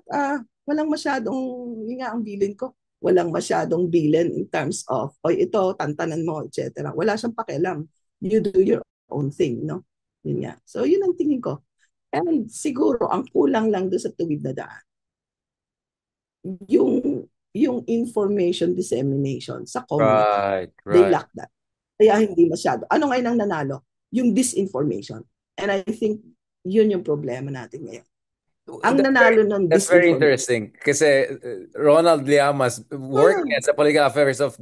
walang masyadong, yun nga ang bilin ko, walang masyadong bilin in terms of, oy ito, tantanan mo, etc. Wala siyang pakialam. You do your own thing, no? Yun nga. So, yun ang tingin ko. And siguro, ang kulang lang doon sa tuwid na daan, yung information dissemination sa community. Right, They right. lack that. Kaya hindi masyado. Ano ngayon ang nanalo? Yung disinformation. And I think yun yung problema natin ngayon. Ang That's very, nanalo ng that's very disinformation. interesting kasi Ronald Llamas working Ah, at sa political affairs of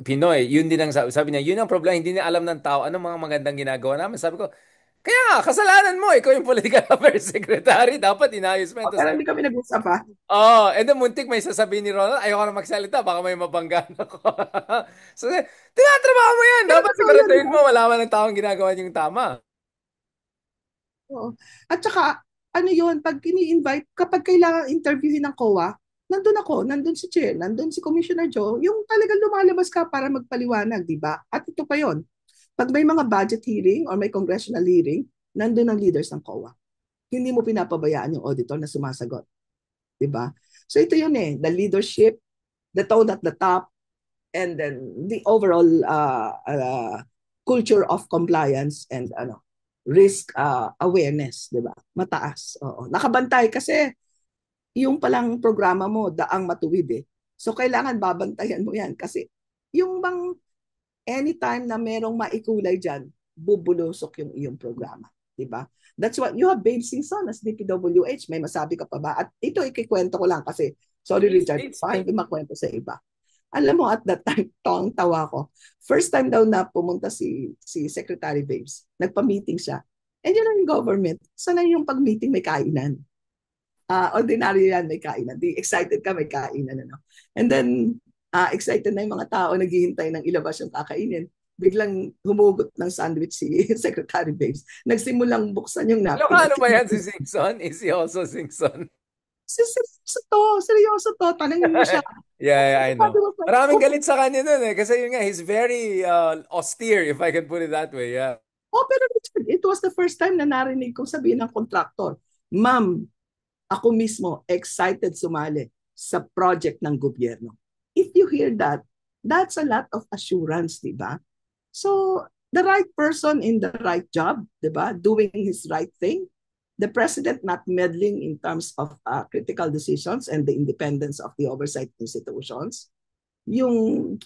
Pinoy, yun din ang sabi niya, yun ang problema, hindi niya alam ng tao anong mga magandang ginagawa namin. Sabi ko, kaya nga, kasalanan mo, ikaw yung political affairs secretary, dapat inayos mo. Ito, pero sabi, hindi kami nag-usap ha. oh, and then muntik may sasabihin ni Ronald, ayoko na magsalita, baka may mabanggaan ako. So, tinatrabaho mo yan, Pero dapat totoo yan, di siguraduhin ba? mo, malaman ng taong ginagawa yung tama. Oo. At saka, ano yun, pag ini-invite, kapag kailangan interviewin ng COA, nandun ako, nandun si Chair, nandun si Commissioner Joe, yung talagang lumalabas ka para magpaliwanag, di ba? At ito pa yon, pag may mga budget hearing or may congressional hearing, nandun ang leaders ng COA. Hindi mo pinapabayaan yung auditor na sumasagot, di ba? So ito yun eh, the leadership, the tone at the top, and then the overall culture of compliance and risk awareness, 'di ba? Mataas. Oo. Nakabantay kasi yung palang programa mo daang matuwid eh. So kailangan babantayan mo 'yan kasi yung bang anytime na merong maikulay diyan, bubulusok yung iyong programa, 'di ba? That's what you have Babe Singson as DPWH. May masabi ka pa ba? At ito ikikwento ko lang kasi sorry Please, Richard, please, baka please. hindi makwento sa iba. Alam mo, at that time, tawang-tawa ko. First time daw na pumunta si Secretary Babes, nagpa-meeting siya. And yun ang government, sana yung pag-meeting may kainan. Ordinary yan, may kainan. Di excited ka, may kainan. Ano? And then, excited na yung mga tao, naghihintay ng ilabas yung kakainin. Biglang humugot ng sandwich si Secretary Babes. Nagsimulang buksan yung napkin at Ilocano ba yan si Singson? Is he also Singson? seryoso to, seryoso to. Tanangin mo siya. Yeah, yeah, I Sabi know. ko, Maraming oh, galit sa kanya dun eh. Kasi yun nga, he's very austere, if I can put it that way. Yeah. oh, pero Richard, it was the first time na narinig kong sabihin ng contractor, Ma'am, ako mismo excited sumali sa project ng gobyerno. If you hear that, that's a lot of assurance, di ba? So, the right person in the right job, di ba? Doing his right thing. The president not meddling in terms of critical decisions and the independence of the oversight institutions. Yung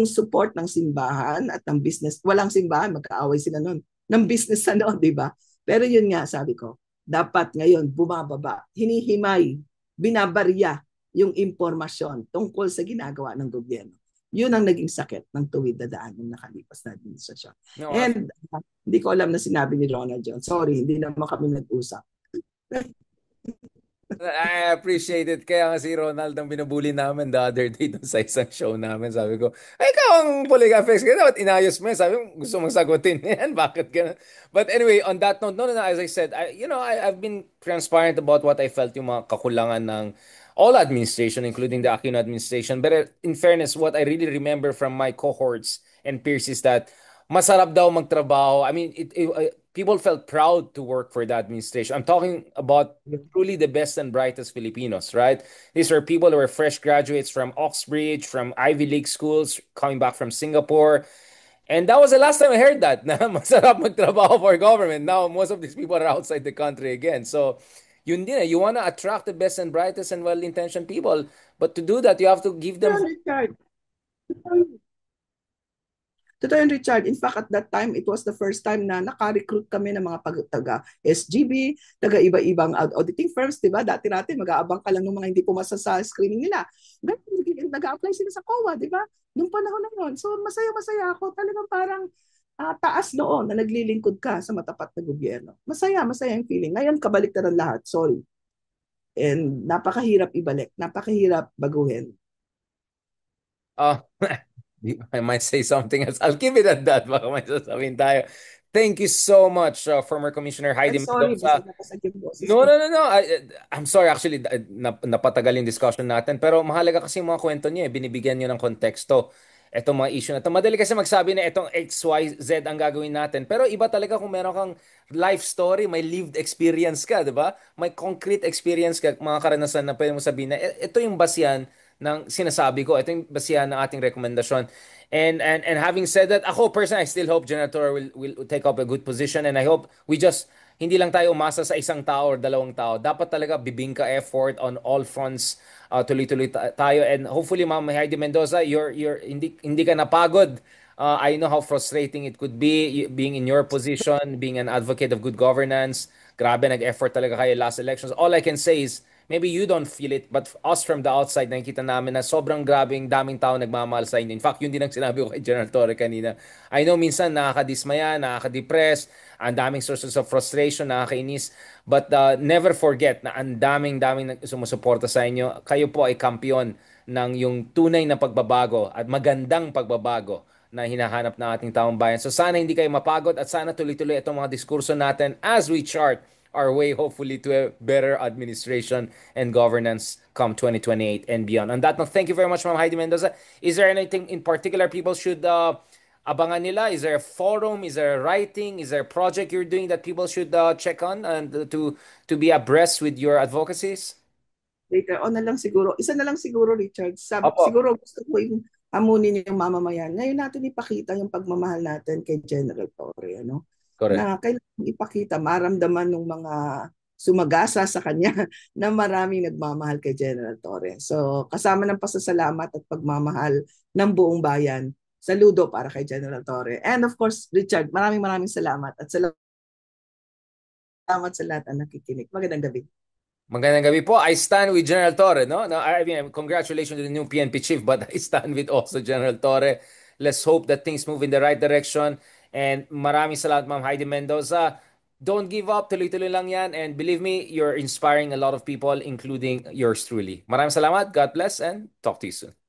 support ng simbahan at ng business, walang simbahan, magkaaway sila noon, ng business ano, di ba? Pero yun nga, sabi ko, dapat ngayon bumababa, hinihimay, binabarya yung impormasyon tungkol sa ginagawa ng gobyerno. Yun ang naging sakit ng tuwid na daan ng nakalipas na administrasyon. No, And hindi ko alam na sinabi ni Ronald John. Sorry, hindi naman kami nag-usap. I appreciate it. Kaya nga si Ronald ang binubuli namin the other day dun sa isang show namin. Sabi ko, ay, ikaw ang Poliga-FX. Kaya dapat inayos mo yan. Sabi ko, gusto mong sagutin yan. Bakit ka? But anyway, on that note, no, as I said, I've been transparent about what I felt yung mga kakulangan ng all administration, including the Aquino administration. But in fairness, what I really remember from my cohorts and peers is that masarap daw magtrabaho. I mean, people felt proud to work for the administration. I'm talking about truly the best and brightest Filipinos, right? These were people who were fresh graduates from Oxbridge, from Ivy League schools, coming back from Singapore. And that was the last time I heard that, na masarap magtrabaho for government. Now, most of these people are outside the country again. So, yun din eh. You want to attract the best and brightest and well-intentioned people. But to do that, you have to give them Yan, Richard. Totoo yun, Richard. In fact, at that time, it was the first time na naka-recruit kami ng mga taga-SGB, taga-iba-ibang auditing firms, di ba? Dati-dati, mag-aabang ka lang ng mga hindi pumasa sa screening nila. Nag-a-apply sila sa COA, di ba? Nung panahon na yun. So, masaya-masaya ako. Talagang parang taas noon na naglilingkod ka sa matapat na gobyerno. Masaya, masaya yung feeling. Ngayon, kabaliktad ang lahat. Sorry. And napakahirap ibalik, napakahirap baguhin. Oh, I might say something else. I'll keep it at that. Baka may sasabihin tayo. Thank you so much, former Commissioner I'm Heidi sorry, basta Mendoza. napasag yung boses No, ko. no, no, no. I'm sorry actually napatagal yung discussion natin pero mahalaga kasi yung mga kwento niyo eh. Binibigyan niyo ng konteksto etong mga issue na ito. Madali kasi magsabi na itong XYZ ang gagawin natin. Pero iba talaga kung meron kang life story, may lived experience ka, di ba? May concrete experience ka, mga karanasan na pwede mo sabihin na ito yung basihan ng sinasabi ko. Ito yung basihan ng ating rekomendasyon. And having said that, ako personally, I still hope General Torre will take up a good position and I hope we just hindi lang tayo umasa sa isang tao or dalawang tao. Dapat talaga bibingka effort on all fronts. Tuloy-tuloy tayo and hopefully Ma'am Heidi Mendoza, you're hindi ka napagod. I know how frustrating it could be being in your position, being an advocate of good governance. Grabe nag-effort talaga kayo last elections. All I can say is maybe you don't feel it, but us from the outside, nakikita namin na sobrang grabing daming tao nagmamahal sa inyo. In fact, yun din ang sinabi ko kay General Torre kanina. I know minsan nakakadismaya, nakakadepress, ang daming sources of frustration, nakakainis, but never forget na ang daming sumusuporta sa inyo. Kayo po ay kampiyon ng yung tunay na pagbabago at magandang pagbabago na hinahanap ng ating taong bayan. So sana hindi kayo mapagod at sana tuloy-tuloy itong mga diskurso natin as we chart our way hopefully to a better administration and governance come 2028 and beyond. On that note, thank you very much, Ma'am Heidi Mendoza. Is there anything in particular people should abangan nila? Is there a forum? Is there a writing? Is there a project you're doing that people should check on and to be abreast with your advocacies? Later on na lang siguro, isa na lang siguro, Richard. Opo, Siguro gusto ko yung hamunin yung mamamayan. Ngayon natin ipakita yung pagmamahal natin kay General Torre, ano? correct. Na kailangan ipakita, maramdaman ng mga sumagasa sa kanya na maraming nagmamahal kay General Torre. So, kasama ng pasasalamat at pagmamahal ng buong bayan. Saludo para kay General Torre. And of course, Richard, maraming salamat at salamat sa lahat ng nakikinig. Magandang gabi. Magandang gabi po. I stand with General Torre, no? No, I mean, congratulations to the new PNP chief, but I stand with also General Torre. Let's hope that things move in the right direction. And maraming salamat, Ma'am Heidi Mendoza. Don't give up. Tuloy-tuloy lang yan. And believe me, you're inspiring a lot of people, including yours truly. Maraming salamat. God bless and talk to you soon.